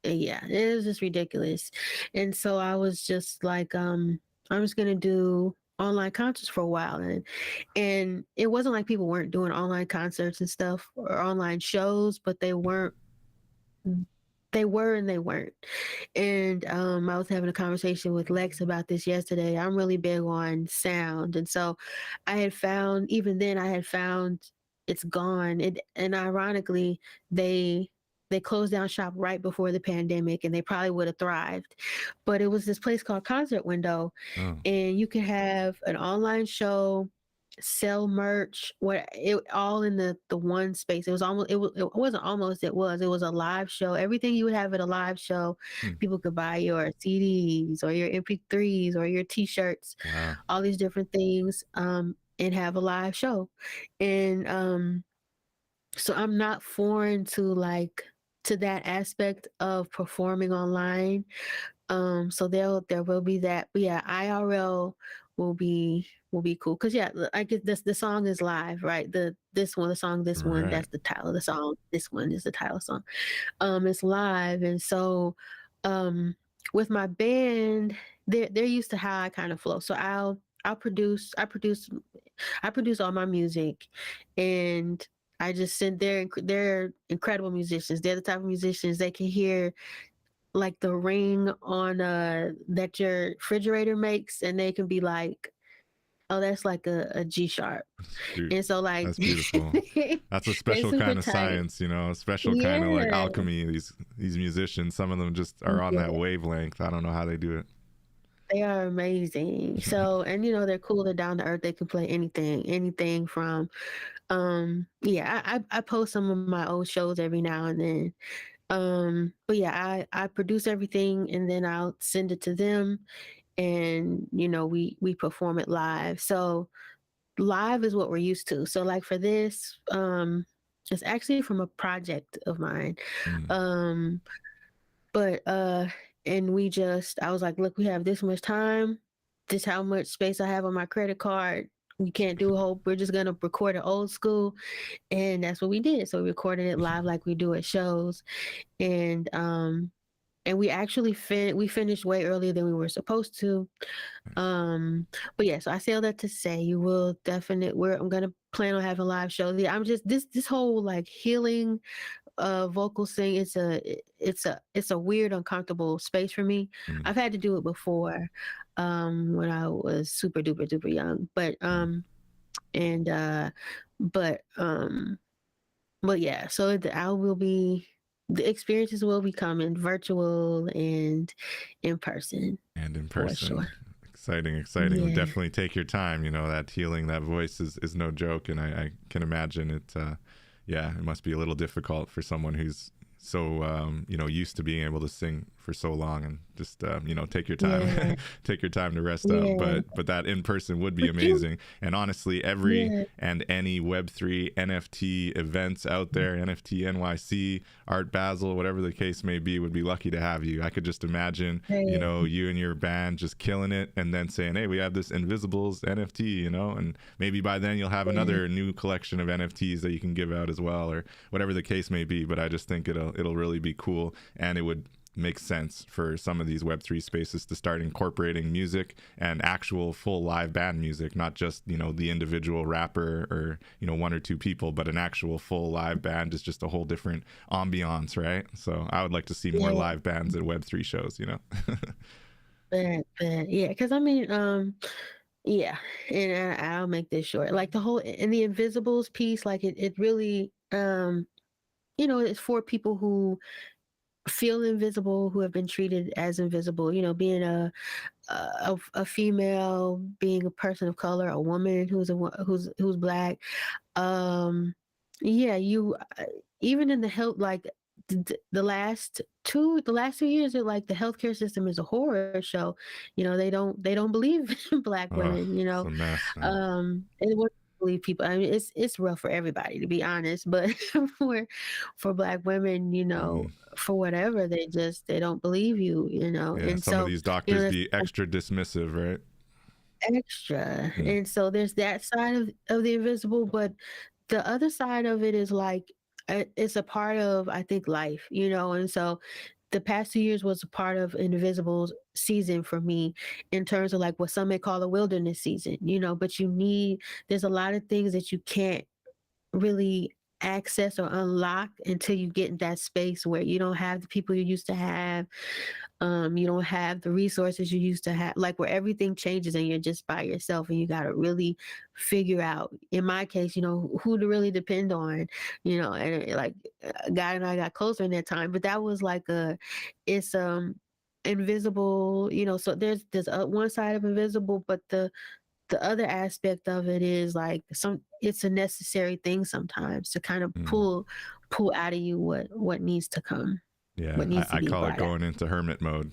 yeah, it was just ridiculous. And so I was just like I'm just going to do online concerts for a while, and it wasn't like people weren't doing online concerts and stuff or online shows, but they were and they weren't. And I was having a conversation with Lex about this yesterday. I'm really big on sound, and so even then I had found it's gone. And ironically, they they closed down shop right before the pandemic, and they probably would have thrived. But it was this place called Concert Window, Oh. and you can have an online show, sell merch, what it all in the one space. It wasn't almost, it was a live show. Everything you would have at a live show, Hmm. people could buy your CDs or your MP3s or your t-shirts, Wow. all these different things, and have a live show. And so I'm not foreign to that aspect of performing online. So there will be that. But yeah, IRL will be cool. Cause yeah, I get this, the song is live, right? This one, Right. that's the title of the song. This one is the title song. It's live. And so um with my band, they're used to how I kind of flow. So I produce all my music, and I just send they're incredible musicians. They're the type of musicians they can hear like the ring on that your refrigerator makes, and they can be like, oh, that's like a G sharp. Shoot. And so like That's beautiful. That's a they're special super kind of tight. science, a special kind of like Yeah. alchemy. These musicians, some of them just are on that Yeah. wavelength. I don't know how they do it. They are amazing. So, and they're cool, they're down to earth, they can play anything from, yeah, I post some of my old shows every now and then. But yeah, I produce everything and then I'll send it to them, and we perform it live. So live is what we're used to. So like for this, it's actually from a project of mine. Mm. Um, but and I was like, look, we have this much time, this how much space I have on my credit card. We can't do a whole, we're just gonna record it old school. And that's what we did. So we recorded it live like we do at shows. And we actually we finished way earlier than we were supposed to. But yeah, so I say all that to say you will definitely I'm gonna plan on having a live show. I'm just this whole like healing vocal thing, it's a weird, uncomfortable space for me. Mm. I've had to do it before, when I was super duper duper young. And but but yeah, so the experiences will be coming virtual and in person. And in For person. sure. Exciting. Yeah. Definitely take your time. That healing, that voice is no joke. And I can imagine it. Yeah, it must be a little difficult for someone who's so, used to being able to sing for so long, and just, take your time, Yeah. take your time to rest up. Yeah. But that in person would be But you amazing. And honestly, every yeah. and any Web3 NFT events out there, NFT NYC, Art Basel, whatever the case may be, would be lucky to have you. I could just imagine, Yeah. you and your band just killing it, and then saying, hey, we have this Invisibles NFT, and maybe by then you'll have Yeah. another new collection of NFTs that you can give out as well, or whatever the case may be. But I just think it'll really be cool, and it would make sense for some of these Web3 spaces to start incorporating music and actual full live band music, not just, the individual rapper or, one or two people, but an actual full live band is just a whole different ambiance, right? So I would like to see more Yeah. live bands at Web3 shows. But yeah, because I mean, yeah, and I'll make this short. Like the whole in the Invisibles piece, like it really, it's for people who feel invisible, who have been treated as invisible. Being a female, being a person of color, a woman who's Black. Um, yeah, even in the health, like the last 2 years, like the healthcare system is a horror show. They don't believe in Black Oh, women. it's a mess, man. And what believe people. I mean, it's rough for everybody, to be honest, but for Black women, Hmm. for whatever, they don't believe you, Yeah, and some of so these doctors that's be extra dismissive, right? extra. Mm. And so there's that side of the invisible, but the other side of it is like, it's a part of, I think, life, and so the past 2 years was a part of Invisible's season for me, in terms of like what some may call a wilderness season, but there's a lot of things that you can't really access or unlock until you get in that space where you don't have the people you used to have. You don't have the resources you used to have, like where everything changes and you're just by yourself, and you got to really figure out, in my case, who to really depend on, and like, God and I got closer in that time, but that was like it's invisible, so there's one side of invisible, but the other aspect of it is like, it's a necessary thing sometimes to kind of Mm. pull out of you what needs to come, Yeah, what needs to I be call it brought out. going into hermit mode.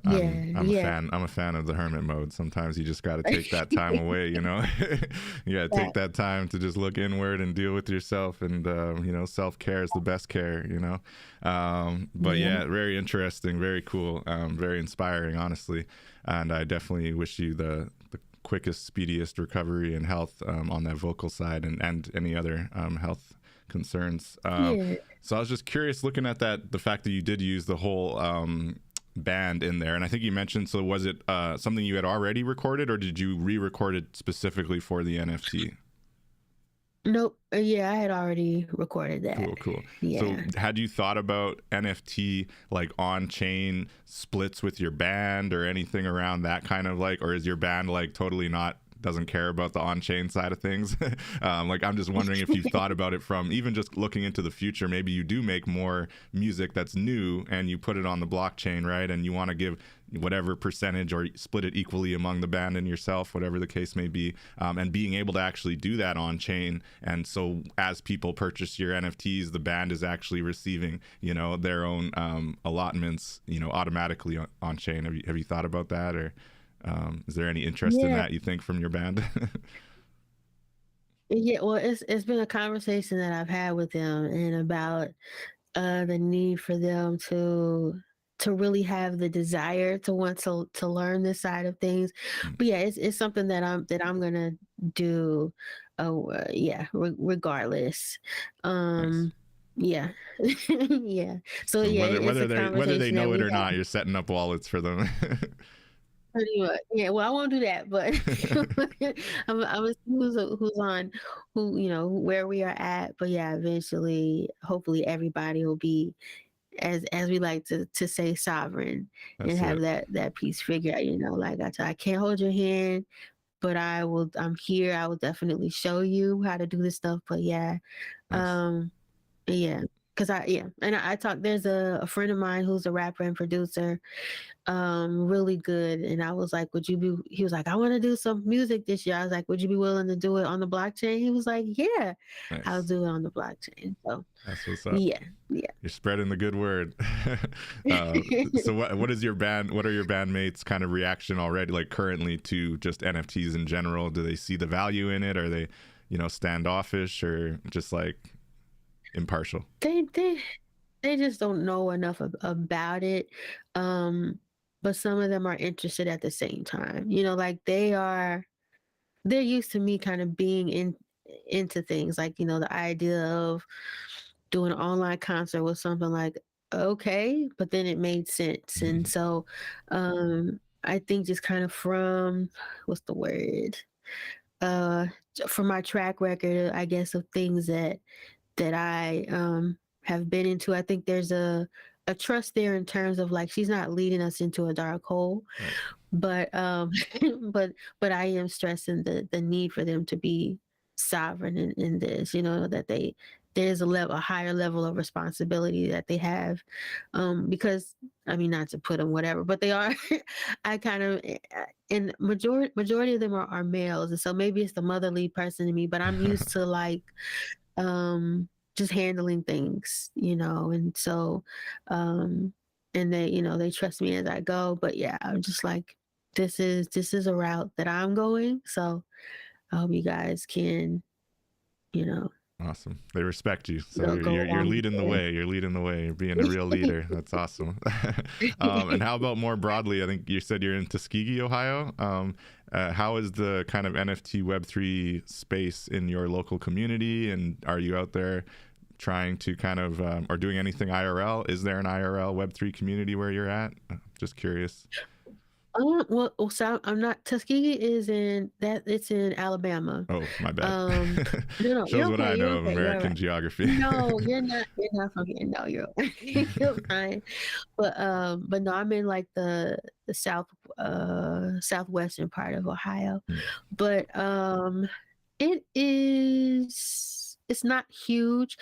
Yeah, I'm a yeah. fan. I'm a fan of the hermit mode. Sometimes you just got to take that time away. You got to take That, that time to just look inward and deal with yourself. And self care is the best care. But yeah. yeah, very interesting, very cool, very inspiring, honestly. And I definitely wish you the quickest, speediest recovery and health, on that vocal side, and any other health concerns. Yeah. So I was just curious, looking at the fact that you did use the whole band in there, and I think you mentioned, so was it something you had already recorded, or did you re-record it specifically for the NFT? Nope. Yeah, I had already recorded that. Cool. So Yeah. had you thought about NFT, like on-chain splits with your band or anything around that kind of, like, or is your band like totally not doesn't care about the on-chain side of things. Like, I'm just wondering if you've thought about it from even just looking into the future. Maybe you do make more music that's new and you put it on the blockchain, right? And you want to give whatever percentage or split it equally among the band and yourself, whatever the case may be, and being able to actually do that on chain. And so as people purchase your NFTs, the band is actually receiving, you know, their own allotments, you know, automatically on chain. Have you thought about that, or is there any interest in Yeah, that, you think, from your band? yeah. Well, it's been a conversation that I've had with them and about the need for them to really have the desire to want to learn this side of things. Mm, But yeah, it's something that I'm gonna do. Yeah, regardless. nice. Um, yeah, yeah. So So yeah, it's a whether they conversation that know we it or have not, you're setting up wallets for them. pretty much. Yeah, well, I won't do that, but I'm gonna see who's on, who you know where we are at. But yeah, eventually, hopefully, everybody will be as we like to say sovereign and That's have it. that piece figured out. You know, like I can't hold your hand, but I'm here. I will definitely show you how to do this stuff. But yeah, Nice. um, yeah. Cause I talked. There's a friend of mine who's a rapper and producer, really good. And I was like, would you be? He was like, I want to do some music this year. I was like, would you be willing to do it on the blockchain? He was like, yeah, I'll Nice. do it on the blockchain. So That's what's up. yeah, yeah. You're spreading the good word. uh, so what is your band? What are your bandmates' kind of reaction already, like currently, to just NFTs in general? Do they see the value in it? Are they, you know, standoffish or just like impartial? They they just don't know enough about it. Um, but some of them are interested at the same time. You know, like they're used to me kind of being into things like, you know, the idea of doing an online concert was something like, okay, but then it made sense. And so I think just kind of from what's the word? Uh from my track record, I guess, of things that I have been into. I think there's a trust there in terms of like she's not leading us into a dark hole, Right. but but I am stressing the need for them to be sovereign in this. You know that there's a higher level of responsibility that they have, because I mean not to put them whatever, but they are. I kind of and majority of them are males, and so maybe it's the motherly person in me, but I'm used to like just handling things, you know, and so and they, you know, they trust me as I go. But yeah, I'm just like, this is a route that I'm going. So I hope you guys can, you know, Awesome. They respect you, so go you're along leading the with way. You're leading the way. You're being a real leader. That's awesome. And how about more broadly? I think you said you're in Tuskegee, Ohio. How is the kind of NFT Web3 space in your local community? And are you out there trying to kind of or doing anything IRL? Is there an IRL Web3 community where you're at? Just curious. well, so I'm not. Tuskegee is in that. It's in Alabama. Oh, my bad. Um, no, no, Shows you're what okay. I You're know of okay. You're American right. geography. No, you're not. You're not from here. No, you're you're fine. But no, I'm in like the southwestern part of Ohio. Hmm, But it's not huge.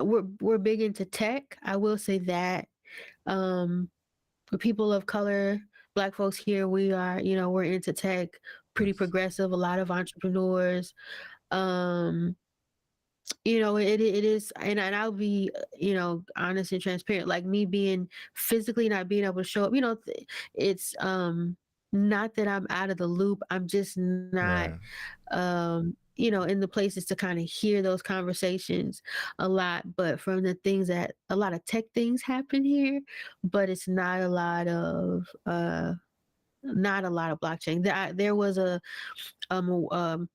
We're big into tech. I will say that. Um, for people of color, Black folks here, we are, you know, we're into tech, pretty nice. progressive. A lot of entrepreneurs. Um, you know, it is, and I'll be, you know, honest and transparent. Like me being physically not being able to show up, you know, it's not that I'm out of the loop. I'm just not Right. you know, in the places to kind of hear those conversations a lot. But from the things that a lot of tech things happen here, but it's not a lot of blockchain. There was um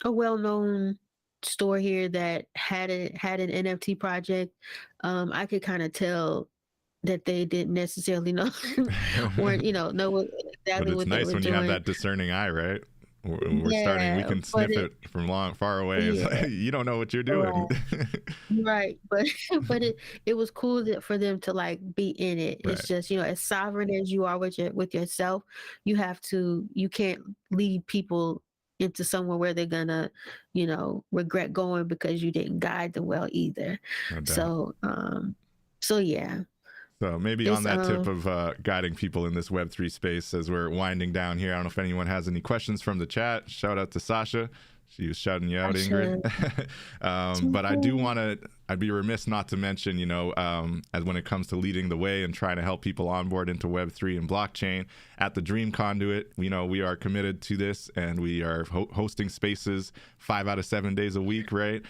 a well known store here that had an NFT project. I could kind of tell that they didn't necessarily know weren't, you know But exactly it's what they nice were when you have doing. that discerning eye, right? We're starting, we Yeah, can but sniff it from far away. It's yeah, like, you don't know what you're doing. right. Right, but but it was cool for them to like be in it. It's Right. just, you know, as sovereign as you are with yourself, you can't lead people into somewhere where they're gonna, regret going because you didn't guide them well either. No doubt. So yeah, So maybe on it's that tip of guiding people in this Web3 space as we're winding down here, I don't know if anyone has any questions from the chat. Shout out to Sasha. She was shouting you out, Ingrid. But I do want to, I'd be remiss not to mention, as when it comes to leading the way and trying to help people onboard into Web3 and blockchain at the Dream Conduit, we are committed to this, and we are hosting spaces 5 out of 7 days a week, right?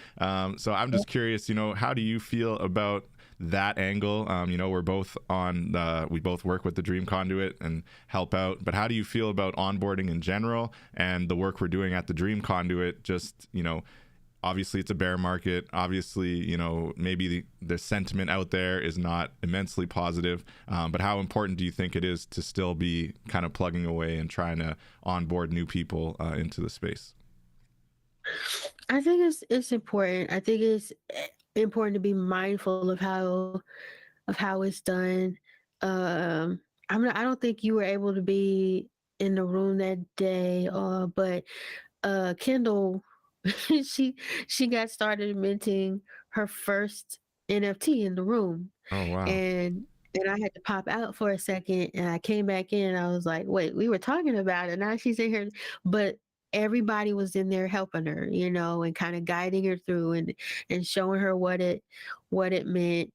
So I'm just curious, how do you feel about that angle? We're both on we both work with the Dream Conduit and help out, but how do you feel about onboarding in general and the work we're doing at the Dream Conduit? Just, obviously it's a bear market, obviously, maybe the sentiment out there is not immensely positive, but how important do you think it is to still be kind of plugging away and trying to onboard new people into the space? I think it's important. I think it's important to be mindful of how it's done. I don't think you were able to be in the room that day, but Kendall, she got started minting her first NFT in the room, Oh, wow. and I had to pop out for a second, and I came back in, and I was like, "Wait, we were talking about it. Now she's in here," but everybody was in there helping her, and kind of guiding her through and showing her what it meant.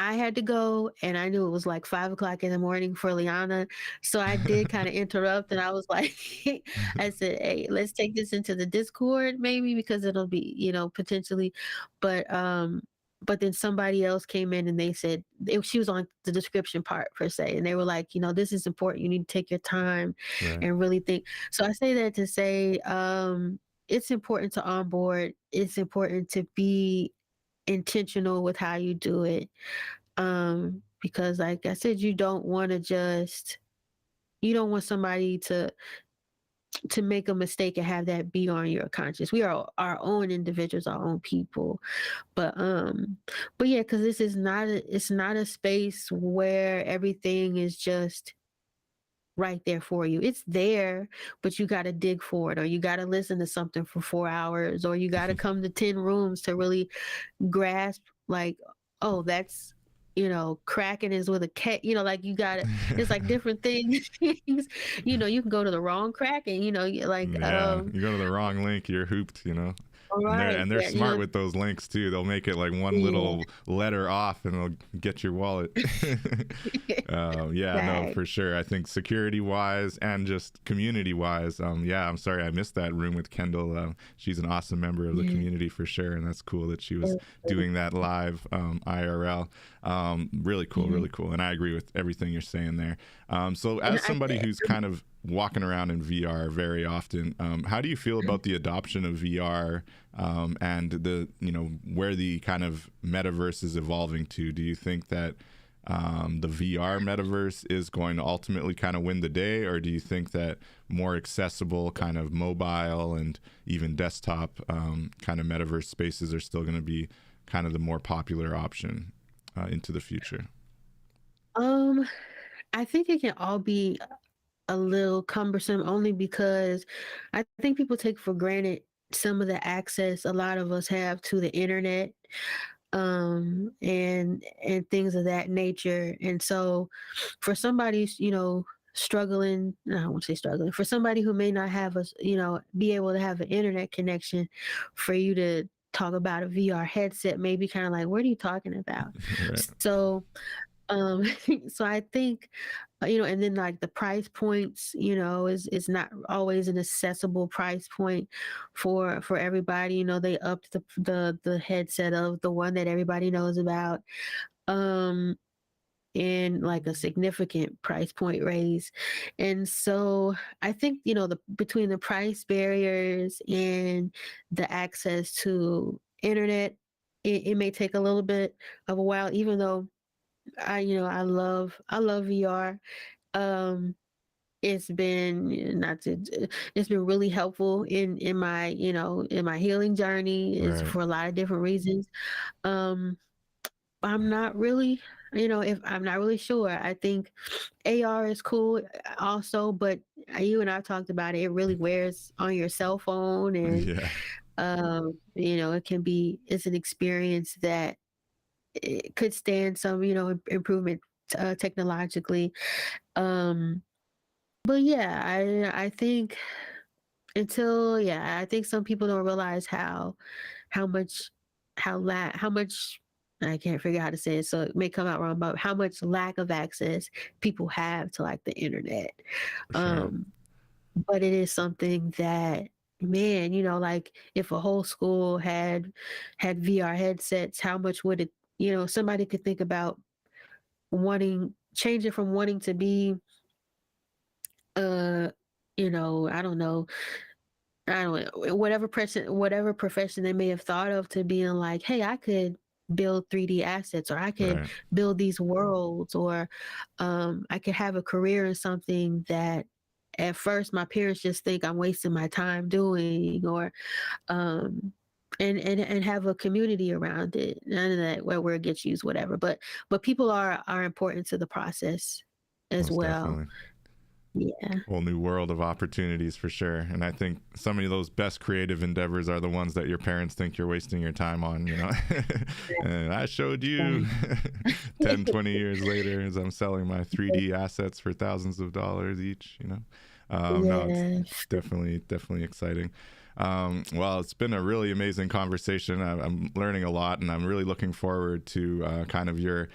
I had to go, and I knew it was like 5 o'clock in the morning for Liana, so I did kind of interrupt, and I was like, I said, "Hey, let's take this into the Discord, maybe, because it'll be, potentially," but then somebody else came in and they said she was on the description part per se, and they were like, this is important. You need to take your time Right. and really think. So I say that to say, it's important to onboard. It's important to be intentional with how you do it, because like I said, you don't want somebody to make a mistake and have that be on your conscience. We are our own individuals, our own people, but yeah, because this is it's not a space where everything is just right there for you. It's there, but you got to dig for it, or you got to listen to something for 4 hours, or you got to come to 10 rooms to really grasp, like, oh, that's, cracking is with a K, like you got to, it's like different things. You can go to the wrong cracking, like, Yeah, you go to the wrong link, you're hooped, all right, and they're yeah, smart with those links too. They'll make it like one yeah, little letter off, and they'll get your wallet. Yeah, no, right, for sure. I think security wise and just community wise, yeah, I'm sorry I missed that room with Kendall. She's an awesome member of the yeah. community for sure, and that's cool that she was doing that live IRL. Really cool, really cool. And I agree with everything you're saying there. So as somebody who's kind of walking around in VR very often, how do you feel about the adoption of VR, and the where the kind of metaverse is evolving to? Do you think that the VR metaverse is going to ultimately kind of win the day, or do you think that more accessible kind of mobile and even desktop kind of metaverse spaces are still going to be kind of the more popular option into the future? I think it can all be a little cumbersome, only because I think people take for granted some of the access a lot of us have to the internet, and things of that nature. And so for somebody, struggling, no, I won't say struggling, for somebody who may not have be able to have an internet connection, for you to talk about a VR headset may be kind of like, what are you talking about? Right. So so I think, and then like the price points, is not always an accessible price point for everybody. They upped the headset of the one that everybody knows about, um, in like a significant price point raise. And so I think, between the price barriers and the access to internet, it may take a little bit of a while, even though I love VR. Um, it's been it's been really helpful in my in my healing journey, is Right. for a lot of different reasons. Um, I'm not really. if I'm not really sure. I think AR is cool also, but you and I talked about it. It really wears on your cell phone, and Yeah, it's an experience that it could stand some, improvement technologically. Um, but yeah, I think I think some people don't realize how much how much I can't figure out how to say it, so it may come out wrong, but how much lack of access people have to like the internet. for sure. Um, but it is something that, man, like if a whole school had VR headsets, how much would it, somebody could think about changing from wanting to be uh I don't know, whatever profession they may have thought of, to being like, hey, I could build 3D assets, or I could Right. build these worlds, or I could have a career in something that at first my parents just think I'm wasting my time doing, or um and have a community around it. None of that where word gets used, whatever. But people are important to the process as Most well. definitely. Yeah. Whole new world of opportunities for sure. And I think some of those best creative endeavors are the ones that your parents think you're wasting your time on, you know. And I showed you 10, 20 years later as I'm selling my 3D assets for thousands of dollars each, you know. No, it's Yeah. definitely exciting. Well, it's been a really amazing conversation. I'm learning a lot, and I'm really looking forward to kind of your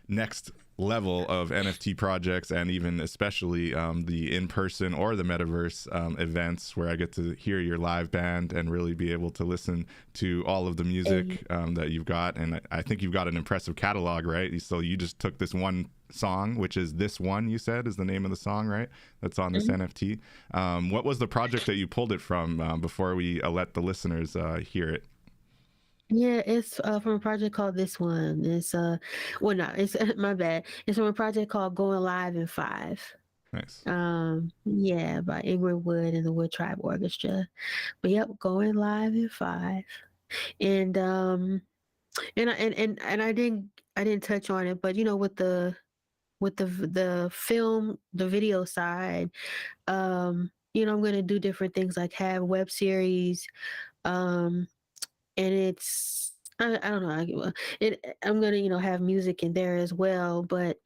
next level of NFT projects, and even especially the in-person or the metaverse events where I get to hear your live band and really be able to listen to all of the And music that you've got. And I think you've got an impressive catalog, right? So you just took this one song, which is This One, you said is the name of the song, right? That's on this mhm. NFT. What was the project that you pulled it from before we let the listeners hear it? Yeah, it's from a project called This One. It's well, no, it's my bad. It's from a project called Going Live in Five. Nice. Yeah, by Ingrid Woode and the Wood Tribe Orchestra. But yep, Going Live in Five. And I didn't touch on it, but with the film, the video side, I'm gonna do different things, like have web series, um and I don't know. I'm gonna have music in there as well, but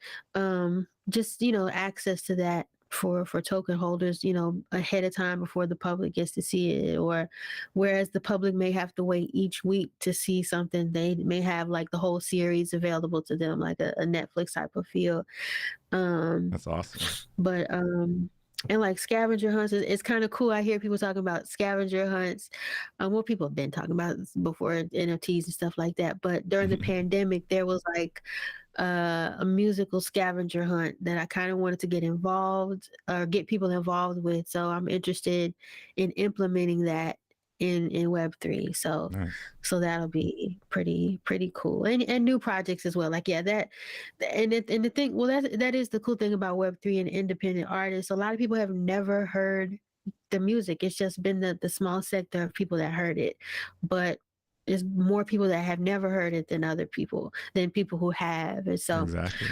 just access to that for token holders, ahead of time before the public gets to see it, or whereas the public may have to wait each week to see something, they may have like the whole series available to them, like a Netflix type of feel. Um, That's awesome. but and like scavenger hunts, it's kind of cool. I hear people talking about scavenger hunts. What people have been talking about before, NFTs and stuff like that. But during the pandemic, there was like a musical scavenger hunt that I kind of wanted to get involved or get people involved with. So I'm interested in implementing that in Web3. So Nice. so that'll be pretty cool. And new projects as well. Like, yeah, and the thing, well, that is the cool thing about Web3 and independent artists. A lot of people have never heard the music. It's just been the small sector of people that heard it. But there's more people that have never heard it than people who have. And so, Exactly.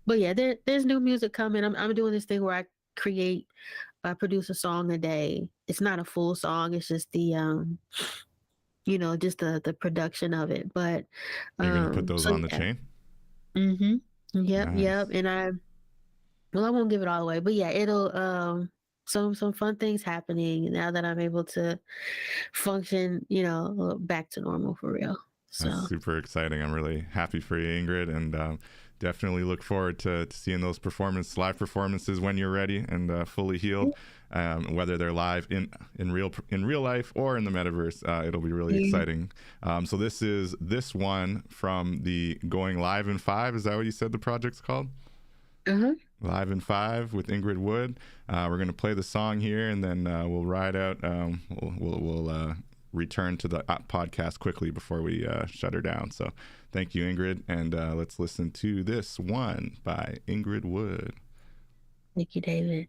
but yeah, there's new music coming. I'm doing this thing where I produce a song a day. It's not a full song. It's just just the production of it. But You're going to put those so on the yeah. chain? Yep. Nice. And I won't give it all away, but yeah, it'll some fun things happening now that I'm able to function, back to normal for real. That's So super exciting. I'm really happy for you, Ingrid, and definitely look forward to seeing those live performances when you're ready and fully healed. Whether they're live in real life or in the metaverse, it'll be really yeah. exciting. So this is This One from the Going Live in Five. Is that what you said the project's called? Uh-huh. Live in Five with Ingrid Woode. We're going to play the song here, and then we'll ride out. We'll return to the podcast quickly before we shut her down. So thank you, Ingrid. And let's listen to This One by Ingrid Woode. Thank you, David.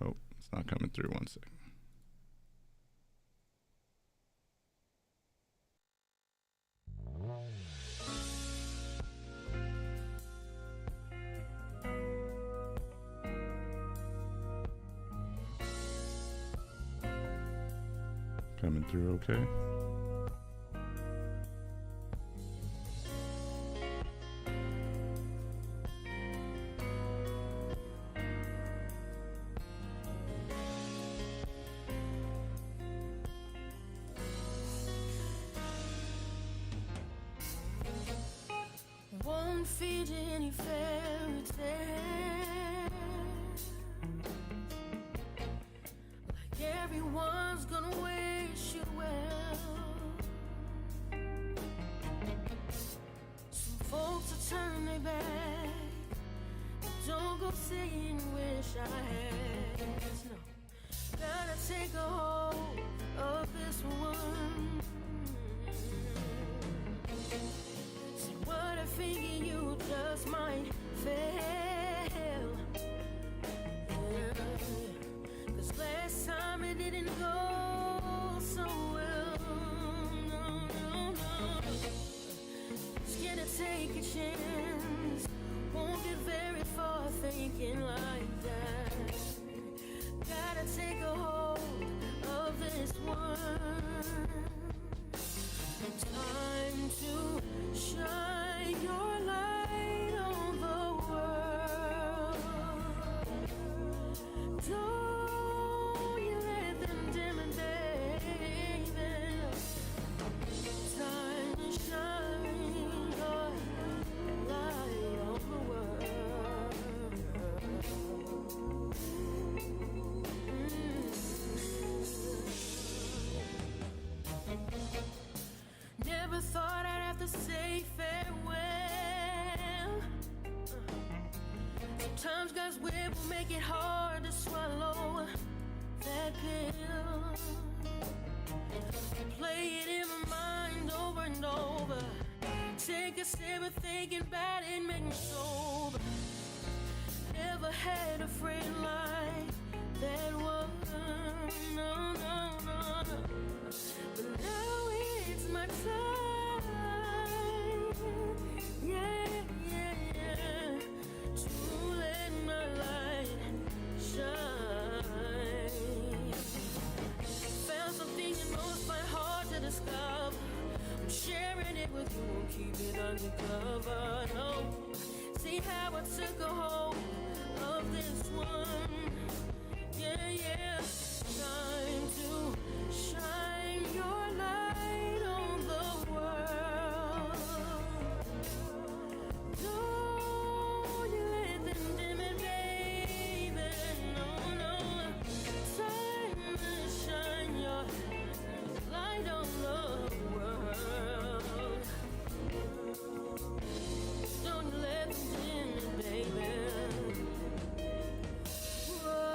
Oh, it's not coming through. One second. coming through okay. Won't feed any fairy tale, like everyone's gonna wish you well. Some folks will turn their back, don't go saying wish I had. No, gotta take a hold of this one. What I figure you just might fail. Yeah. 'Cause last time it didn't go so well. No, no, no. Scared to take a chance, won't get very far thinking like that. Gotta take a hold of this one. Time to shine your light on the world. Don't you let them dim it, baby. Time to shine your light on the world. Never thought I'd have to say farewell. Sometimes God's will will make it hard to swallow that pill. Play it in my mind over and over. Take a sip of thinking about it, make me sober. Never had a friend like that one. No, no, no, no. But now it's my time, yeah, yeah, yeah, to let my light shine. Found something you know it's quite hard to discover. I'm sharing it with you, won't keep it undercover, no. See how I took a hold of this one, yeah, yeah. Time to shine your light on the world. Don't you let them dim it, baby. No, no. Time to shine your light on the world. Don't you let them dim it, baby. Whoa.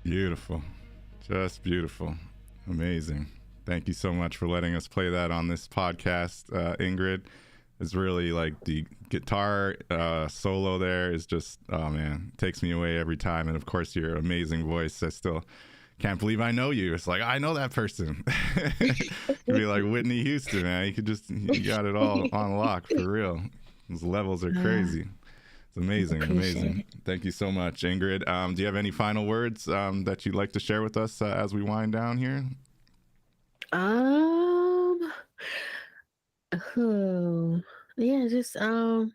Beautiful. Just beautiful. Amazing. Thank you so much for letting us play that on this podcast, Ingrid. It's really like the guitar solo there is just, oh man, takes me away every time. And of course, your amazing voice. I still can't believe I know you. It's like, I know that person. It'd be like Whitney Houston, man. You got it all on lock for real. Those levels are crazy. It's amazing, amazing. Thank you so much, Ingrid. Do you have any final words that you'd like to share with us as we wind down here? Yeah, just well,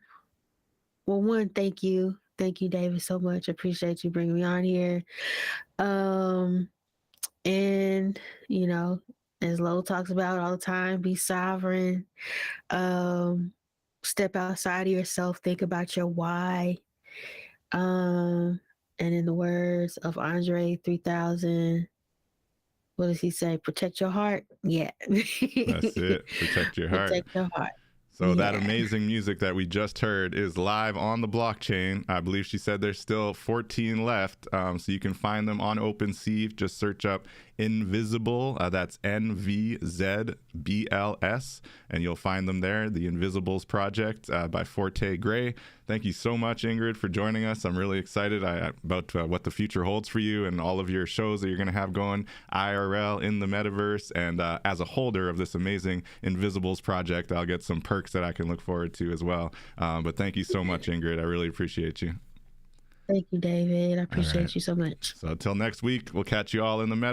one, thank you, David, so much. Appreciate you bringing me on here. And you know, as Lo talks about all the time, be sovereign. Step outside of yourself, think about your why. And in the words of Andre 3000, what does he say? Protect your heart. Yeah. That's it. Protect your heart. Protect your heart. So that amazing music that we just heard is live on the blockchain. I believe she said there's still 14 left. So you can find them on OpenSea. Just search up NVZBL. That's NVZBLS. And you'll find them there. The Invisibles Project by Forté Gray. Thank you so much, Ingrid, for joining us. I'm really excited about what the future holds for you and all of your shows that you're going to have going IRL in the metaverse. And as a holder of this amazing Invisibles project, I'll get some perks that I can look forward to as well. But thank you so much, Ingrid. I really appreciate you. Thank you, David. I appreciate you so much. So until next week, we'll catch you all in the metaverse.